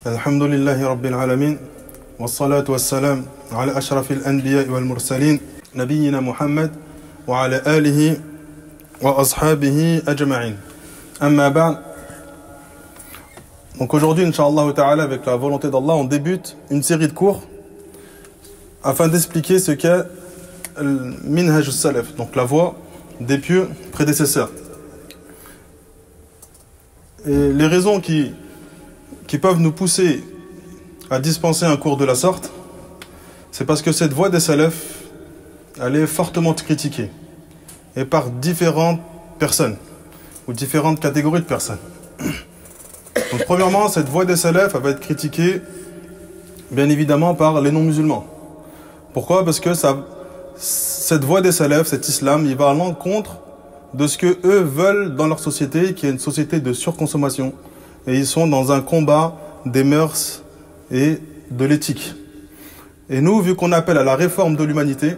الحمد لله رب العالمين والصلاة والسلام على أشرف الأنبياء والمرسلين نبينا محمد وعلى آله وأصحابه أجمعين أما بعد. Donc aujourd'hui, Inch'Allah Ta'ala, avec la volonté d'Allah, on débute une série de cours afin d'expliquer ce qu'est le Minhaj al-Salaf, donc la voie des pieux prédécesseurs. Et les raisons qui peuvent nous pousser à dispenser un cours de la sorte, c'est parce que cette voie des salafs, elle est fortement critiquée, et par différentes personnes, ou différentes catégories de personnes. Donc premièrement, cette voie des salafs, elle va être critiquée, bien évidemment, par les non-musulmans. Pourquoi? Parce que cette voie des salafs, cet islam, il va à l'encontre de ce que eux veulent dans leur société, qui est une société de surconsommation. Et ils sont dans un combat des mœurs et de l'éthique. Et nous, vu qu'on appelle à la réforme de l'humanité,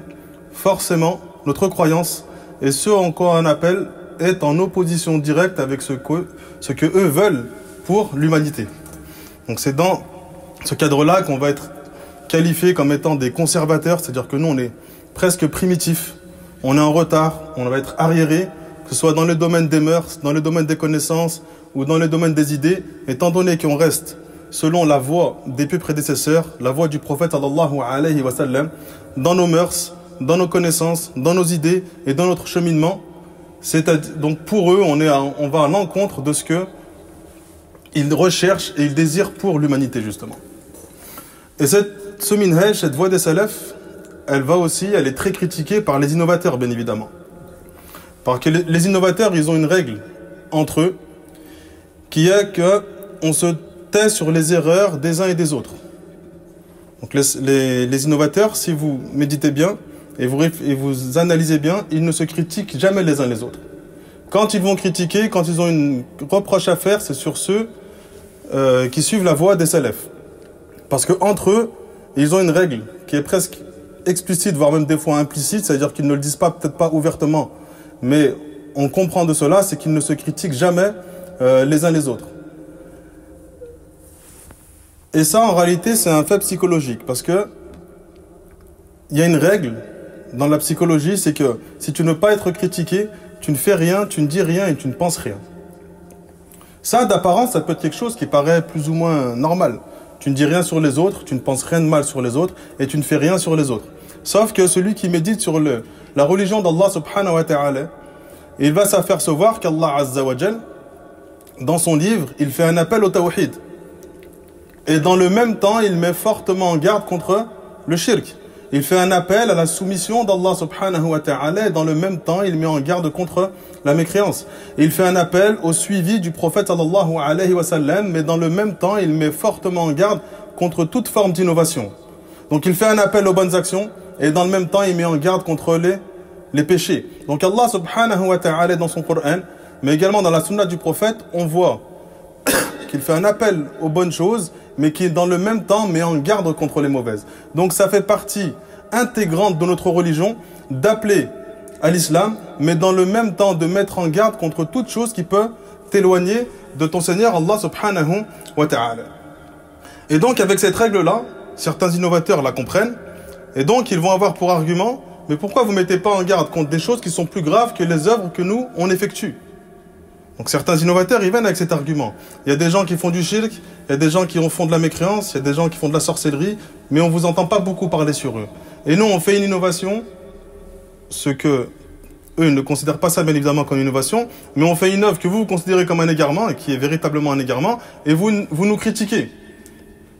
forcément, notre croyance et ce en quoi on appelle est en opposition directe avec ce que eux veulent pour l'humanité. Donc c'est dans ce cadre-là qu'on va être qualifié comme étant des conservateurs, c'est-à-dire que nous, on est presque primitifs, on est en retard, on va être arriéré, que ce soit dans le domaine des mœurs, dans le domaine des connaissances ou dans le domaine des idées, étant donné qu'on reste selon la voie des pieux prédécesseurs, la voie du prophète sallallahu alayhi wa sallam, dans nos mœurs, dans nos connaissances, dans nos idées et dans notre cheminement. Donc pour eux, on va à l'encontre de ce que ils recherchent et ils désirent pour l'humanité, justement. Et ce minhaj, cette voie des salafs, elle est très critiquée par les innovateurs, bien évidemment. Parce que les innovateurs, ils ont une règle entre eux, qui est qu'on se tait sur les erreurs des uns et des autres. Donc les innovateurs, si vous méditez bien et vous analysez bien, ils ne se critiquent jamais les uns les autres. Quand ils vont critiquer, quand ils ont une reproche à faire, c'est sur ceux qui suivent la voie des salafs. Parce qu'entre eux, ils ont une règle qui est presque explicite, voire même des fois implicite, c'est-à-dire qu'ils ne le disent pas, peut-être pas ouvertement, mais on comprend de cela, c'est qu'ils ne se critiquent jamais les uns les autres. Et ça, en réalité, c'est un fait psychologique, parce que il y a une règle dans la psychologie, c'est que si tu ne veux pas être critiqué, tu ne fais rien, tu ne dis rien et tu ne penses rien. Ça, d'apparence, ça peut être quelque chose qui paraît plus ou moins normal. Tu ne dis rien sur les autres, tu ne penses rien de mal sur les autres et tu ne fais rien sur les autres. Sauf que celui qui médite sur la religion d'Allah subhanahu wa ta'ala, il va s'apercevoir qu'Allah azza wa jal, dans son livre, il fait un appel au tawhid. Et dans le même temps, il met fortement en garde contre le shirk. Il fait un appel à la soumission d'Allah subhanahu wa ta'ala et dans le même temps, il met en garde contre la mécréance. Il fait un appel au suivi du prophète sallallahu alayhi wa sallam, mais dans le même temps, il met fortement en garde contre toute forme d'innovation. Donc il fait un appel aux bonnes actions et dans le même temps, il met en garde contre les péchés. Donc Allah subhanahu wa ta'ala dans son Coran, mais également dans la sunna du prophète, on voit qu'il fait un appel aux bonnes choses, mais qui dans le même temps met en garde contre les mauvaises. Donc ça fait partie intégrante de notre religion d'appeler à l'islam, mais dans le même temps de mettre en garde contre toute chose qui peut t'éloigner de ton Seigneur Allah subhanahu wa ta'ala. Et donc avec cette règle-là, certains innovateurs la comprennent, et donc ils vont avoir pour argument, mais pourquoi vous ne mettez pas en garde contre des choses qui sont plus graves que les œuvres que nous, on effectue? Donc certains innovateurs, ils viennent avec cet argument. Il y a des gens qui font du shirk, il y a des gens qui font de la mécréance, il y a des gens qui font de la sorcellerie, mais on ne vous entend pas beaucoup parler sur eux. Et nous, on fait une innovation, ce que eux ne considèrent pas ça bien évidemment comme une innovation, mais on fait une œuvre que vous considérez comme un égarement, et qui est véritablement un égarement, et vous nous critiquez.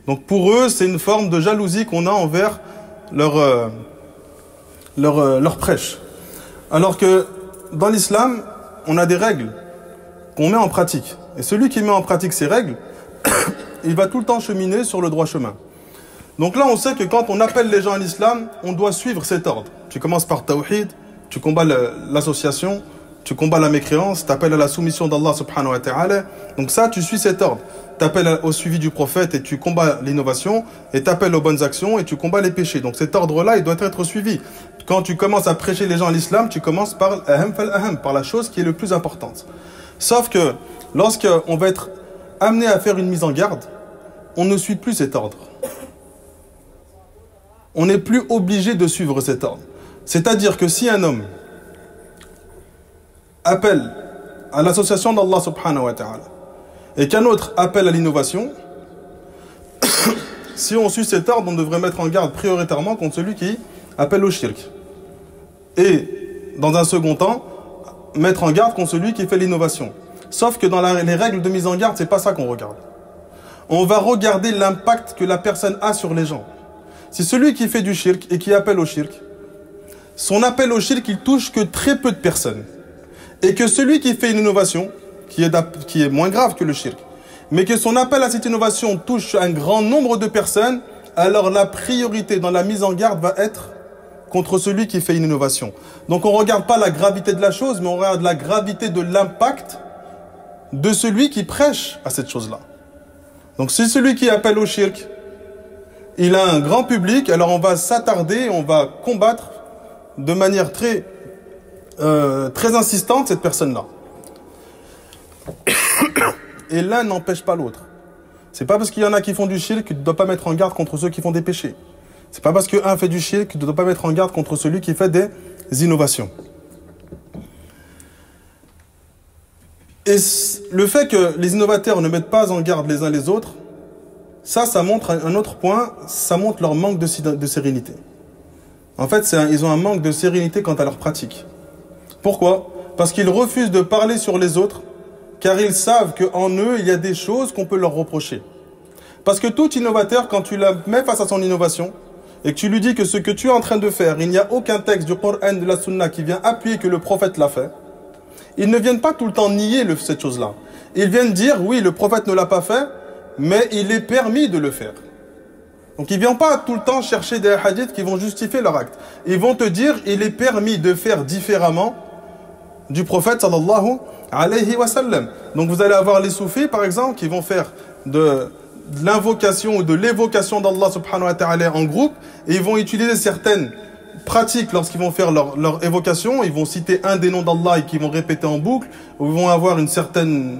Donc pour eux, c'est une forme de jalousie qu'on a envers leur prêche. Alors que dans l'islam, on a des règles qu'on met en pratique. Et celui qui met en pratique ces règles, il va tout le temps cheminer sur le droit chemin. Donc là, on sait que quand on appelle les gens à l'islam, on doit suivre cet ordre. Tu commences par tawhid, tu combats l'association, tu combats la mécréance, tu appelles à la soumission d'Allah subhanahu wa ta'ala. Donc ça, tu suis cet ordre. Tu appelles au suivi du prophète et tu combats l'innovation, et tu appelles aux bonnes actions et tu combats les péchés. Donc cet ordre-là, il doit être suivi. Quand tu commences à prêcher les gens à l'islam, tu commences par par la chose qui est le plus importante. Sauf que lorsqu'on va être amené à faire une mise en garde, on ne suit plus cet ordre. On n'est plus obligé de suivre cet ordre. C'est-à-dire que si un homme appelle à l'association d'Allah subhanahu wa ta'ala et qu'un autre appelle à l'innovation, si on suit cet ordre, on devrait mettre en garde prioritairement contre celui qui appelle au shirk. Et, dans un second temps, mettre en garde contre celui qui fait l'innovation. Sauf que dans les règles de mise en garde, c'est pas ça qu'on regarde. On va regarder l'impact que la personne a sur les gens. Si celui qui fait du shirk et qui appelle au shirk, son appel au shirk, il touche que très peu de personnes. Et que celui qui fait une innovation, qui est moins grave que le shirk, mais que son appel à cette innovation touche un grand nombre de personnes, alors la priorité dans la mise en garde va être contre celui qui fait une innovation. Donc on ne regarde pas la gravité de la chose, mais on regarde la gravité de l'impact de celui qui prêche à cette chose-là. Donc si celui qui appelle au shirk, il a un grand public, alors on va s'attarder, on va combattre de manière très insistante cette personne-là. Et l'un n'empêche pas l'autre. C'est pas parce qu'il y en a qui font du shirk que tu ne dois pas mettre en garde contre ceux qui font des péchés. C'est pas parce qu'un fait du shirk que tu ne dois pas mettre en garde contre celui qui fait des innovations. Et le fait que les innovateurs ne mettent pas en garde les uns les autres, ça montre un autre point, ça montre leur manque de sérénité. En fait, ils ont un manque de sérénité quant à leur pratique. Pourquoi? Parce qu'ils refusent de parler sur les autres, car ils savent qu'en eux, il y a des choses qu'on peut leur reprocher. Parce que tout innovateur, quand tu la mets face à son innovation, et que tu lui dis que ce que tu es en train de faire, il n'y a aucun texte du Coran, de la Sunna qui vient appuyer que le prophète l'a fait, ils ne viennent pas tout le temps nier cette chose-là. Ils viennent dire, oui, le prophète ne l'a pas fait, mais il est permis de le faire. Donc ils ne viennent pas tout le temps chercher des hadiths qui vont justifier leur acte. Ils vont te dire, il est permis de faire différemment du prophète sallallahu alayhi wa sallam. Donc vous allez avoir les soufis, par exemple, qui vont faire de l'invocation ou de l'évocation d'Allah subhanahu wa ta'ala en groupe, et ils vont utiliser certaines pratiques lorsqu'ils vont faire leur évocation. Ils vont citer un des noms d'Allah et qu'ils vont répéter en boucle, ou ils vont avoir une certaine...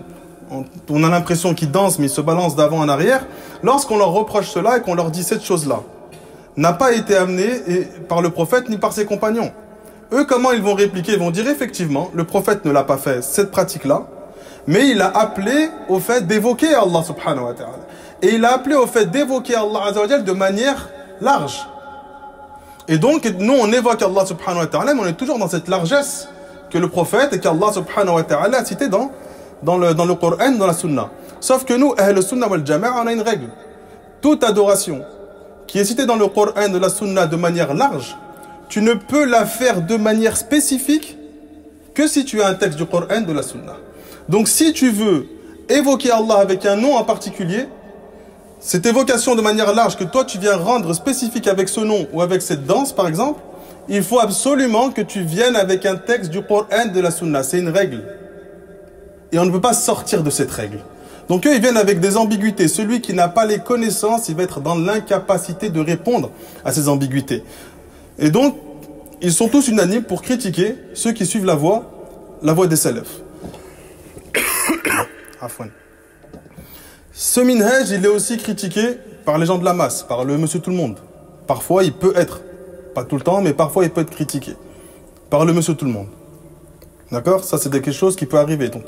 On a l'impression qu'ils dansent, mais ils se balancent d'avant en arrière. Lorsqu'on leur reproche cela et qu'on leur dit cette chose-là n'a pas été amenée par le prophète ni par ses compagnons. Eux, comment ils vont répliquer? Ils vont dire effectivement, le prophète ne l'a pas fait, cette pratique-là, mais il a appelé au fait d'évoquer Allah subhanahu wa ta'ala. Et il a appelé au fait d'évoquer Allah azza wa jal de manière large. Et donc, nous, on évoque Allah subhanahu wa ta'ala, mais on est toujours dans cette largesse que le prophète et qu'Allah subhanahu wa ta'ala a cité dans le Coran, dans la Sunna. Sauf que nous, Ahl Sunna wal Jama'a, on a une règle. Toute adoration qui est citée dans le Coran, de la Sunna de manière large, tu ne peux la faire de manière spécifique que si tu as un texte du Coran, de la Sunna. Donc si tu veux évoquer Allah avec un nom en particulier, cette évocation de manière large que toi tu viens rendre spécifique avec ce nom ou avec cette danse par exemple, il faut absolument que tu viennes avec un texte du Coran, de la Sunna. C'est une règle. Et on ne peut pas sortir de cette règle. Donc eux, ils viennent avec des ambiguïtés. Celui qui n'a pas les connaissances, il va être dans l'incapacité de répondre à ces ambiguïtés. Et donc, ils sont tous unanimes pour critiquer ceux qui suivent la voie des salafs. Ce minhaj, il est aussi critiqué par les gens de la masse, par le monsieur tout le monde. Parfois, il peut être, pas tout le temps, mais parfois, il peut être critiqué par le monsieur tout le monde. D'accord? Ça, c'est quelque chose qui peut arriver. Donc.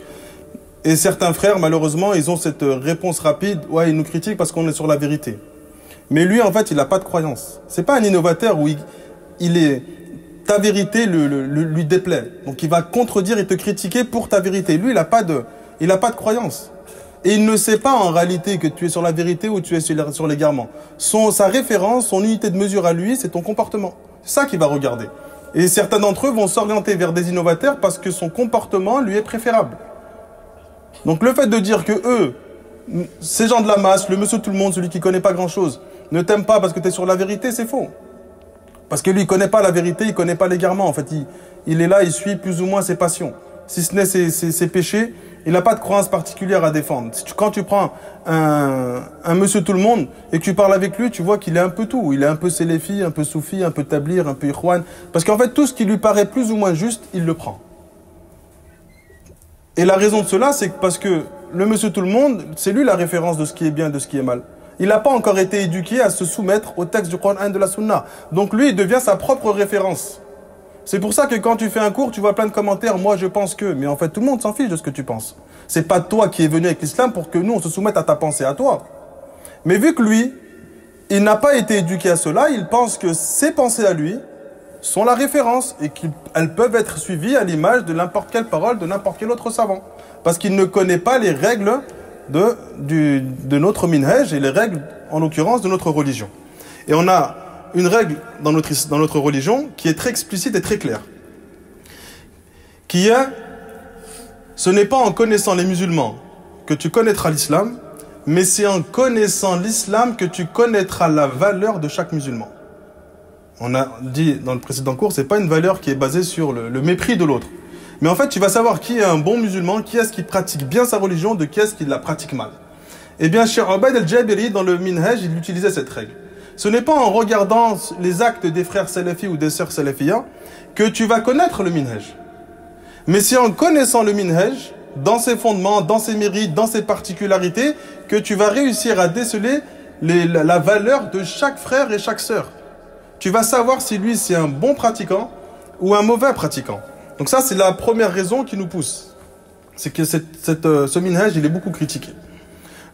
Et certains frères, malheureusement, ils ont cette réponse rapide. Ouais, ils nous critiquent parce qu'on est sur la vérité. Mais lui, en fait, il n'a pas de croyance. C'est pas un innovateur où ta vérité lui déplaît. Donc, il va contredire et te critiquer pour ta vérité. Lui, il n'a pas de croyance. Et il ne sait pas en réalité que tu es sur la vérité ou tu es sur l'égarement. Sa référence, son unité de mesure à lui, c'est ton comportement. C'est ça qu'il va regarder. Et certains d'entre eux vont s'orienter vers des innovateurs parce que son comportement lui est préférable. Donc le fait de dire que eux, ces gens de la masse, le monsieur tout le monde, celui qui connaît pas grand-chose, ne t'aime pas parce que tu es sur la vérité, c'est faux. Parce que lui, il connaît pas la vérité, il connaît pas l'égarement. En fait, il est là, il suit plus ou moins ses passions. Si ce n'est ses péchés, il n'a pas de croyance particulière à défendre. Quand tu prends un monsieur tout le monde et que tu parles avec lui, tu vois qu'il est un peu tout. Il est un peu séléfi, un peu soufi, un peu tablir, un peu ikhwan. Parce qu'en fait, tout ce qui lui paraît plus ou moins juste, il le prend. Et la raison de cela, c'est parce que le monsieur tout le monde, c'est lui la référence de ce qui est bien et de ce qui est mal. Il n'a pas encore été éduqué à se soumettre au texte du Coran et de la Sunna. Donc lui, il devient sa propre référence. C'est pour ça que quand tu fais un cours, tu vois plein de commentaires, moi je pense que... Mais en fait, tout le monde s'en fiche de ce que tu penses. C'est pas toi qui es venu avec l'islam pour que nous, on se soumette à ta pensée, à toi. Mais vu que lui, il n'a pas été éduqué à cela, il pense que ses pensées à lui sont la référence et qu'elles peuvent être suivies à l'image de n'importe quelle parole, de n'importe quel autre savant. Parce qu'il ne connaît pas les règles de notre minhaj et les règles, en l'occurrence, de notre religion. Et on a une règle dans notre religion qui est très explicite et très claire. Qui est, ce n'est pas en connaissant les musulmans que tu connaîtras l'islam, mais c'est en connaissant l'islam que tu connaîtras la valeur de chaque musulman. On a dit dans le précédent cours, c'est pas une valeur qui est basée sur le mépris de l'autre. Mais en fait, tu vas savoir qui est un bon musulman, qui est-ce qui pratique bien sa religion, de qui est-ce qui la pratique mal. Eh bien, Cheikh Ubaid al-Jabiri, dans le Minhaj, il utilisait cette règle. Ce n'est pas en regardant les actes des frères salafis ou des sœurs salafiyas que tu vas connaître le Minhaj. Mais c'est en connaissant le Minhaj, dans ses fondements, dans ses mérites, dans ses particularités, que tu vas réussir à déceler la valeur de chaque frère et chaque sœur. Tu vas savoir si lui c'est un bon pratiquant ou un mauvais pratiquant. Donc ça c'est la première raison qui nous pousse. C'est que ce minhaj il est beaucoup critiqué.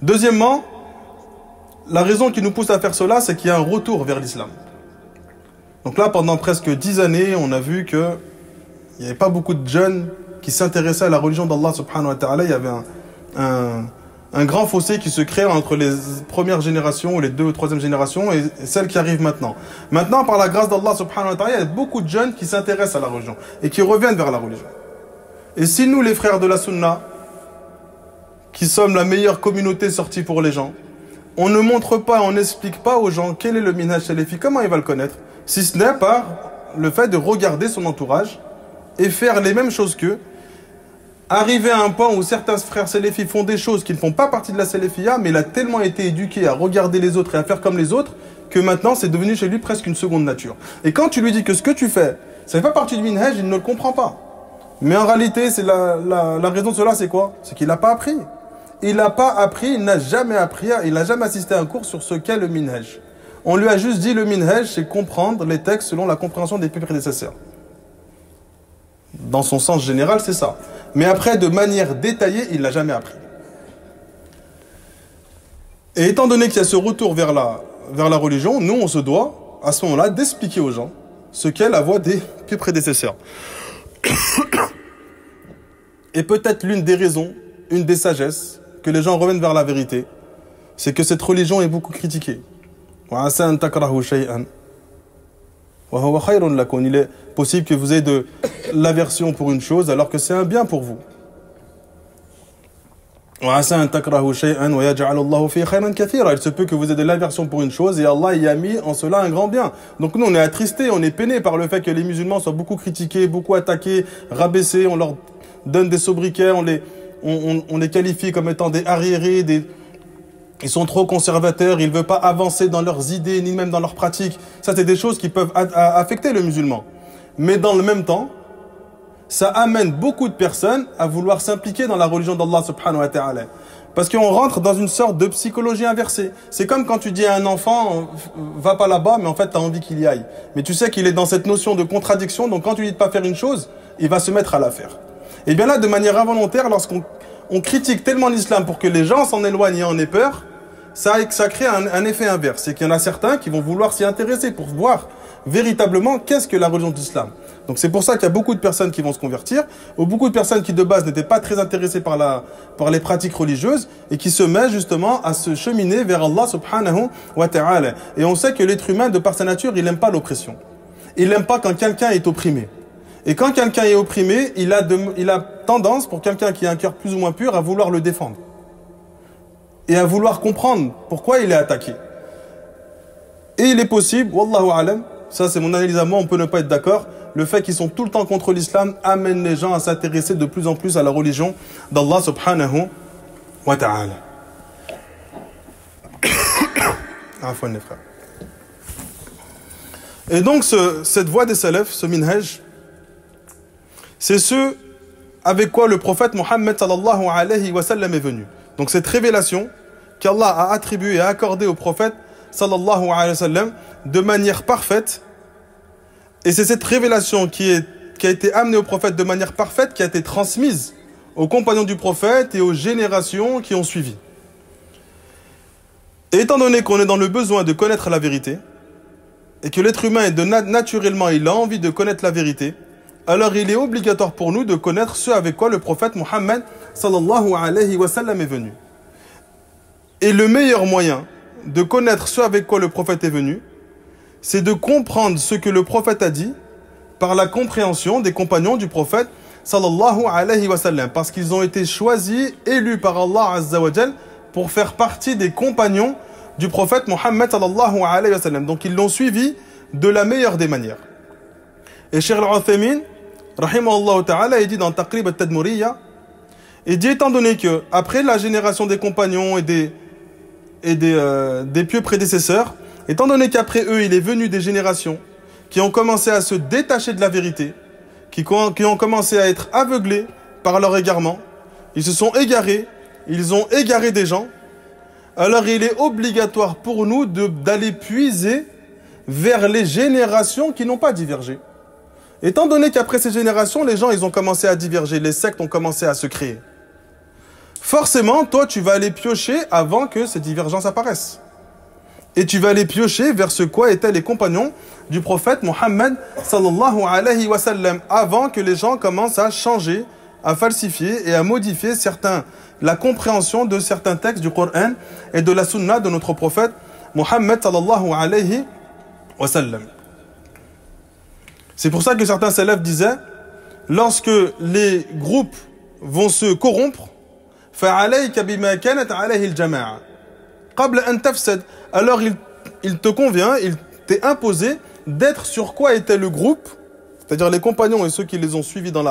Deuxièmement, la raison qui nous pousse à faire cela, c'est qu'il y a un retour vers l'islam. Donc là pendant presque 10 années, on a vu que il n'y avait pas beaucoup de jeunes qui s'intéressaient à la religion d'Allah subhanahu wa ta'ala. Il y avait un grand fossé qui se crée entre les premières générations ou les 2 ou 3e générations et celles qui arrivent maintenant. Maintenant, par la grâce d'Allah subhanahu wa ta'ala, il y a beaucoup de jeunes qui s'intéressent à la religion et qui reviennent vers la religion. Et si nous, les frères de la Sunna, qui sommes la meilleure communauté sortie pour les gens, on ne montre pas, on n'explique pas aux gens quel est le minhaj salafi, comment il va le connaître, si ce n'est par le fait de regarder son entourage et faire les mêmes choses qu'eux, arriver à un point où certains frères salafis font des choses qui ne font pas partie de la salafia, mais il a tellement été éduqué à regarder les autres et à faire comme les autres, que maintenant c'est devenu chez lui presque une seconde nature. Et quand tu lui dis que ce que tu fais, ça ne fait pas partie du minhaj, il ne le comprend pas. Mais en réalité, c'est la raison de cela, c'est quoi? C'est qu'il n'a pas appris. Il n'a pas appris, il n'a jamais appris, il n'a jamais assisté à un cours sur ce qu'est le minhaj. On lui a juste dit le minhaj, c'est comprendre les textes selon la compréhension des prédécesseurs. Dans son sens général, c'est ça. Mais après, de manière détaillée, il ne l'a jamais appris. Et étant donné qu'il y a ce retour vers la religion, nous, on se doit, à ce moment-là, d'expliquer aux gens ce qu'est la voie des prédécesseurs. Et peut-être l'une des raisons, une des sagesses, que les gens reviennent vers la vérité, c'est que cette religion est beaucoup critiquée. Il est possible que vous ayez de l'aversion pour une chose alors que c'est un bien pour vous. Il se peut que vous ayez de l'aversion pour une chose et Allah y a mis en cela un grand bien. Donc nous on est attristés, on est peinés par le fait que les musulmans soient beaucoup critiqués, beaucoup attaqués, rabaissés, on leur donne des sobriquets, on les qualifie comme étant des arriérés, ils sont trop conservateurs, ils ne veulent pas avancer dans leurs idées, ni même dans leurs pratiques. Ça, c'est des choses qui peuvent affecter le musulman. Mais dans le même temps, ça amène beaucoup de personnes à vouloir s'impliquer dans la religion d'Allah subhanahu wa ta'ala. Parce qu'on rentre dans une sorte de psychologie inversée. C'est comme quand tu dis à un enfant, va pas là-bas, mais en fait, tu as envie qu'il y aille. Mais tu sais qu'il est dans cette notion de contradiction, donc quand tu lui dis de pas faire une chose, il va se mettre à la faire. Et bien là, de manière involontaire, lorsqu'on critique tellement l'islam pour que les gens s'en éloignent et en aient peur, ça crée un effet inverse. C'est qu'il y en a certains qui vont vouloir s'y intéresser pour voir véritablement qu'est-ce que la religion de l'islam. Donc c'est pour ça qu'il y a beaucoup de personnes qui vont se convertir, ou beaucoup de personnes qui de base n'étaient pas très intéressées par les pratiques religieuses, et qui se mettent justement à se cheminer vers Allah subhanahu wa ta'ala. Et on sait que l'être humain, de par sa nature, il n'aime pas l'oppression. Il n'aime pas quand quelqu'un est opprimé. Et quand quelqu'un est opprimé, il a tendance, pour quelqu'un qui a un cœur plus ou moins pur, à vouloir le défendre. Et à vouloir comprendre pourquoi il est attaqué. Et il est possible, wallahu alam, ça c'est mon analyse à moi, on peut ne pas être d'accord, le fait qu'ils sont tout le temps contre l'islam amène les gens à s'intéresser de plus en plus à la religion d'Allah subhanahu wa ta'ala. Afwan les frères. Et donc cette voie des salafs, ce minhaj, c'est ce avec quoi le prophète Mohammed sallallahu alayhi wa sallam est venu. Donc cette révélation qu'Allah a attribué et accordé au prophète sallallahu alayhi wa sallam de manière parfaite. Et c'est cette révélation qui a été amenée au prophète de manière parfaite, qui a été transmise aux compagnons du prophète et aux générations qui ont suivi. Et étant donné qu'on est dans le besoin de connaître la vérité, et que l'être humain est naturellement, il a envie de connaître la vérité, alors il est obligatoire pour nous de connaître ce avec quoi le prophète Mohammed sallallahu alayhi wa sallam est venu. Et le meilleur moyen de connaître ce avec quoi le prophète est venu, c'est de comprendre ce que le prophète a dit par la compréhension des compagnons du prophète sallallahu alayhi wa sallam, parce qu'ils ont été choisis, élus par Allah azza wa jal pour faire partie des compagnons du prophète Mohammed sallallahu alayhi wa sallam. Donc ils l'ont suivi de la meilleure des manières. Et Cheikh Al-Uthaymin, rahimahullah ta'ala, il dit dans Taqrib al-Tadmuriyya, il dit étant donné que après la génération des compagnons et des pieux prédécesseurs, étant donné qu'après eux il est venu des générations qui ont commencé à se détacher de la vérité, qui ont commencé à être aveuglés par leur égarement, ils se sont égarés, ils ont égaré des gens, alors il est obligatoire pour nous d'aller puiser vers les générations qui n'ont pas divergé. Étant donné qu'après ces générations, les gens ils ont commencé à diverger, les sectes ont commencé à se créer. Forcément, toi tu vas aller piocher avant que ces divergences apparaissent. Et tu vas aller piocher vers ce quoi étaient les compagnons du prophète Mohammed sallallahu alayhi wa sallam, avant que les gens commencent à changer, à falsifier et à modifier la compréhension de certains textes du Coran et de la sunna de notre prophète Mohammed sallallahu alayhi wa sallam. C'est pour ça que certains salafs disaient, lorsque les groupes vont se corrompre, فَعَلَيْكَ بِمَا كَانَتْ عَلَيْهِ الْجَمَاعَةِ قَبْلَ أَنْ تَفْسَدْ. Alors il te convient, il t'est imposé d'être sur quoi était le groupe, c'est-à-dire les compagnons et ceux qui les ont suivis dans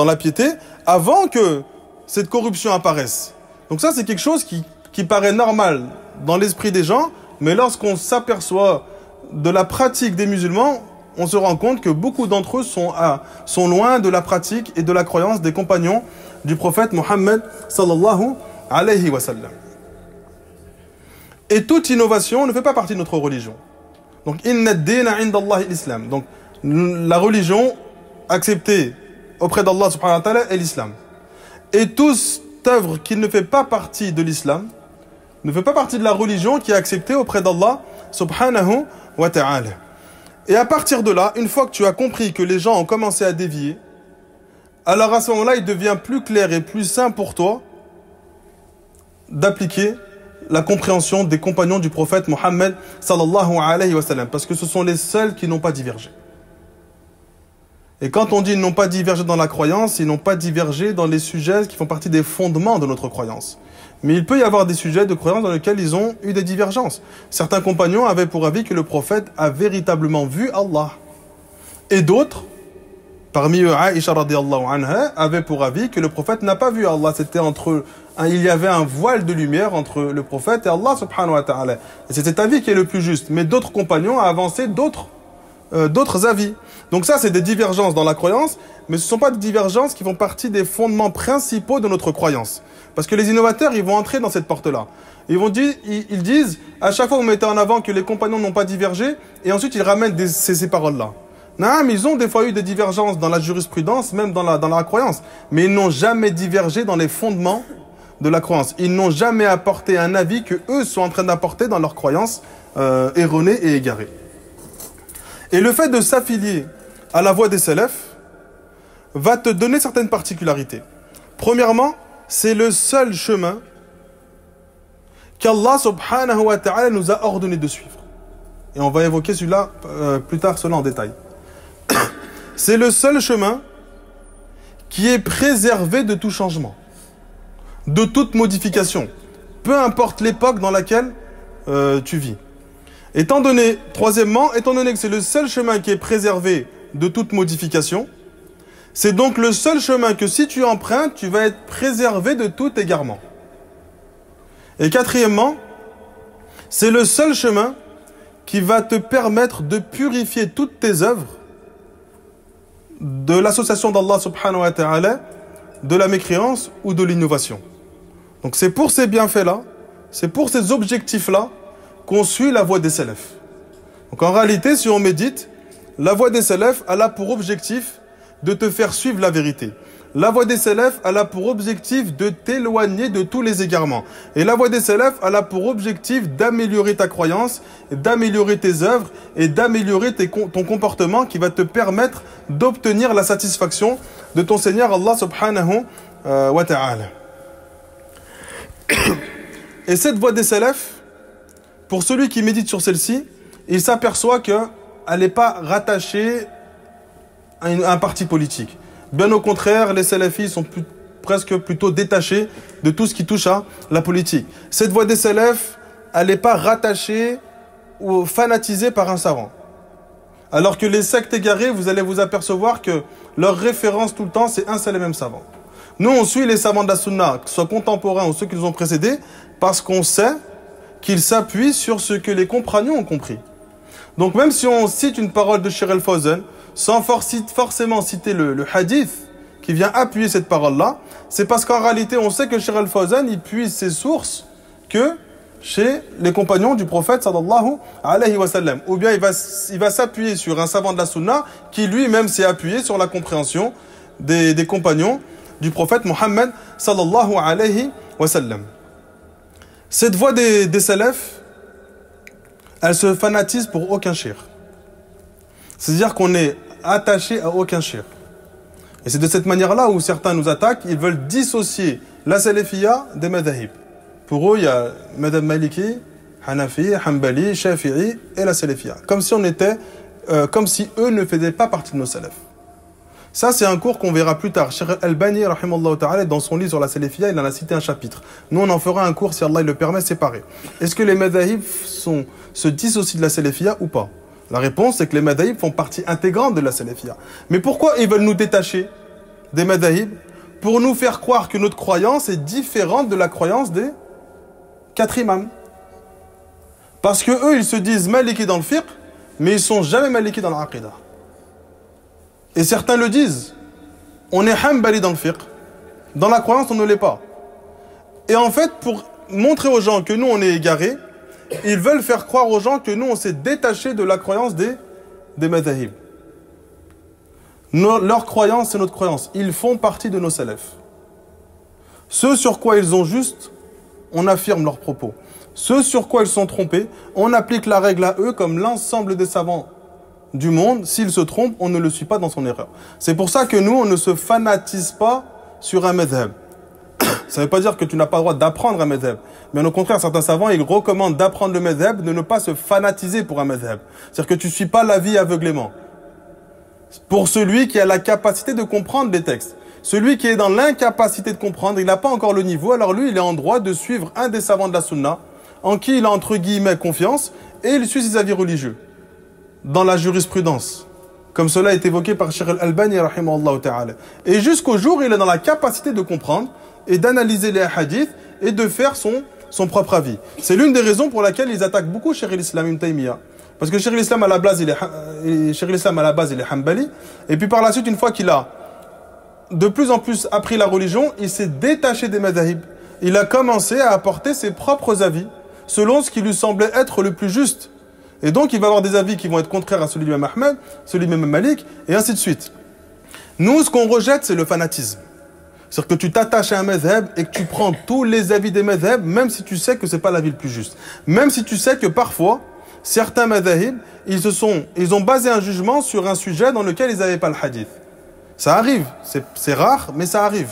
la piété, avant que cette corruption apparaisse. Donc ça c'est quelque chose qui paraît normal dans l'esprit des gens, mais lorsqu'on s'aperçoit de la pratique des musulmans, on se rend compte que beaucoup d'entre eux sont loin de la pratique et de la croyance des compagnons du prophète Mohammed sallallahu alayhi wa sallam. Et toute innovation ne fait pas partie de notre religion. Donc, inna ad-dina 'inda Allah l'islam. Donc, la religion acceptée auprès d'Allah subhanahu wa ta'ala est l'islam. Et toute œuvre qui ne fait pas partie de l'islam, ne fait pas partie de la religion qui est acceptée auprès d'Allah subhanahu wa ta'ala. Et à partir de là, une fois que tu as compris que les gens ont commencé à dévier, alors à ce moment-là, il devient plus clair et plus simple pour toi d'appliquer la compréhension des compagnons du prophète Mohammed sallallahu alayhi wa sallam, parce que ce sont les seuls qui n'ont pas divergé. Et quand on dit ils n'ont pas divergé dans la croyance, ils n'ont pas divergé dans les sujets qui font partie des fondements de notre croyance. Mais il peut y avoir des sujets de croyance dans lesquels ils ont eu des divergences. Certains compagnons avaient pour avis que le prophète a véritablement vu Allah. Et d'autres, parmi eux, Aïcha radiyallahu anha, avait pour avis que le prophète n'a pas vu Allah. Il y avait un voile de lumière entre le prophète et Allah subhanahu wa ta'ala. Et c'est cet avis qui est le plus juste. Mais d'autres compagnons ont avancé d'autres avis. Donc ça, c'est des divergences dans la croyance, mais ce ne sont pas des divergences qui font partie des fondements principaux de notre croyance. Parce que les innovateurs, ils vont entrer dans cette porte-là. Ils disent, à chaque fois vous mettez en avant que les compagnons n'ont pas divergé, et ensuite ils ramènent ces paroles-là. Non, mais ils ont des fois eu des divergences dans la jurisprudence, même dans la croyance. Mais ils n'ont jamais divergé dans les fondements de la croyance. Ils n'ont jamais apporté un avis que eux sont en train d'apporter dans leur croyance erronée et égarée. Et le fait de s'affilier à la voie des salafs va te donner certaines particularités. Premièrement, c'est le seul chemin qu'Allah subhanahu wa ta'ala nous a ordonné de suivre. Et on va évoquer celui-là plus tard, cela en détail. C'est le seul chemin qui est préservé de tout changement, de toute modification, peu importe l'époque dans laquelle tu vis. Troisièmement, étant donné que c'est le seul chemin qui est préservé de toute modification, c'est donc le seul chemin que si tu empruntes, tu vas être préservé de tout égarement. Et quatrièmement, c'est le seul chemin qui va te permettre de purifier toutes tes œuvres de l'association d'Allah subhanahu wa ta'ala, de la mécréance ou de l'innovation. Donc c'est pour ces bienfaits-là C'est pour ces objectifs-là qu'on suit la voie des salafs. Donc en réalité, si on médite, la voie des salafs, elle a pour objectif de te faire suivre la vérité. La voie des salafs, elle a pour objectif de t'éloigner de tous les égarements. Et la voie des salafs, elle a pour objectif d'améliorer ta croyance, d'améliorer tes œuvres et d'améliorer ton comportement qui va te permettre d'obtenir la satisfaction de ton Seigneur Allah subhanahu wa ta'ala. Et cette voie des salafs, pour celui qui médite sur celle-ci, il s'aperçoit qu'elle n'est pas rattachée à un parti politique. Bien au contraire, les salafis sont presque plutôt détachés de tout ce qui touche à la politique. Cette voie des salafs, elle n'est pas rattachée ou fanatisée par un savant. Alors que les sectes égarées, vous allez vous apercevoir que leur référence tout le temps, c'est un seul et même savant. Nous, on suit les savants de la sunna, que ce soit contemporains ou ceux qui nous ont précédés, parce qu'on sait qu'ils s'appuient sur ce que les compagnons ont compris. Donc même si on cite une parole de Cheikh Al-Fawzan, sans forcément citer le hadith qui vient appuyer cette parole-là, c'est parce qu'en réalité, on sait que Cheikh Al-Fawzan, il puise ses sources que chez les compagnons du prophète sallallahu alayhi wa sallam. Ou bien il va s'appuyer sur un savant de la sunna qui lui-même s'est appuyé sur la compréhension des compagnons du prophète Mohammed sallallahu alayhi wa sallam. Cette voie des salafs, elle se fanatise pour aucun shir. C'est-à-dire qu'on est attaché à aucun shir. Et c'est de cette manière-là où certains nous attaquent, ils veulent dissocier la salafiyya des madhahib. Pour eux, il y a madhab maliki, hanafi, hanbali, shafi'i et la salafiyya. Comme si eux ne faisaient pas partie de nos salafs. Ça, c'est un cours qu'on verra plus tard. Cheikh Al-Albani, rahimallahu ta'ala, dans son livre sur la salafiyya, il en a cité un chapitre. Nous, on en fera un cours, si Allah le permet, séparé. Est-ce que les madhahib se dissocient de la salafiyya ou pas? La réponse, c'est que les madhahib font partie intégrante de la salafiyya. Mais pourquoi ils veulent nous détacher des madhahib? Pour nous faire croire que notre croyance est différente de la croyance des 4 imams. Parce que eux, ils se disent maliki dans le fiqh, mais ils sont jamais maliki dans l'aqidah. Et certains le disent. On est hanbali dans le fiqh. Dans la croyance, on ne l'est pas. Et en fait, pour montrer aux gens que nous, on est égarés, ils veulent faire croire aux gens que nous, on s'est détaché de la croyance des madhahib. Leur croyance, c'est notre croyance. Ils font partie de nos salafs. Ce sur quoi ils ont juste, on affirme leurs propos. Ce sur quoi ils sont trompés, on applique la règle à eux comme l'ensemble des savants du monde. S'ils se trompent, on ne le suit pas dans son erreur. C'est pour ça que nous, on ne se fanatise pas sur un madhab. Ça ne veut pas dire que tu n'as pas le droit d'apprendre un madhab. Mais au contraire, certains savants, ils recommandent d'apprendre le madhab, de ne pas se fanatiser pour un madhab. C'est-à-dire que tu ne suis pas l'avis aveuglément. Pour celui qui a la capacité de comprendre les textes. Celui qui est dans l'incapacité de comprendre, il n'a pas encore le niveau, alors lui, il est en droit de suivre un des savants de la sunna, en qui il a entre guillemets confiance, et il suit ses avis religieux. Dans la jurisprudence. Comme cela est évoqué par Cheikh Al-Albani, rahimahullah ta'ala. Et jusqu'au jour où il est dans la capacité de comprendre, et d'analyser les hadiths, et de faire son propre avis. C'est l'une des raisons pour laquelle ils attaquent beaucoup Cheikh al-Islam Ibn Taymiyyah. Parce que Cheikh al-Islam à la base, il est hanbali, et puis par la suite, une fois qu'il a de plus en plus appris la religion, il s'est détaché des madhahib. Il a commencé à apporter ses propres avis, selon ce qui lui semblait être le plus juste. Et donc, il va avoir des avis qui vont être contraires à celui d'Imam Ahmed, celui d'Imam Malik, et ainsi de suite. Nous, ce qu'on rejette, c'est le fanatisme. C'est-à-dire que tu t'attaches à un madhab et que tu prends tous les avis des madhab, même si tu sais que c'est pas l'avis le plus juste. Même si tu sais que parfois, certains madhahib, ils ont basé un jugement sur un sujet dans lequel ils n'avaient pas le hadith. Ça arrive. C'est rare, mais ça arrive.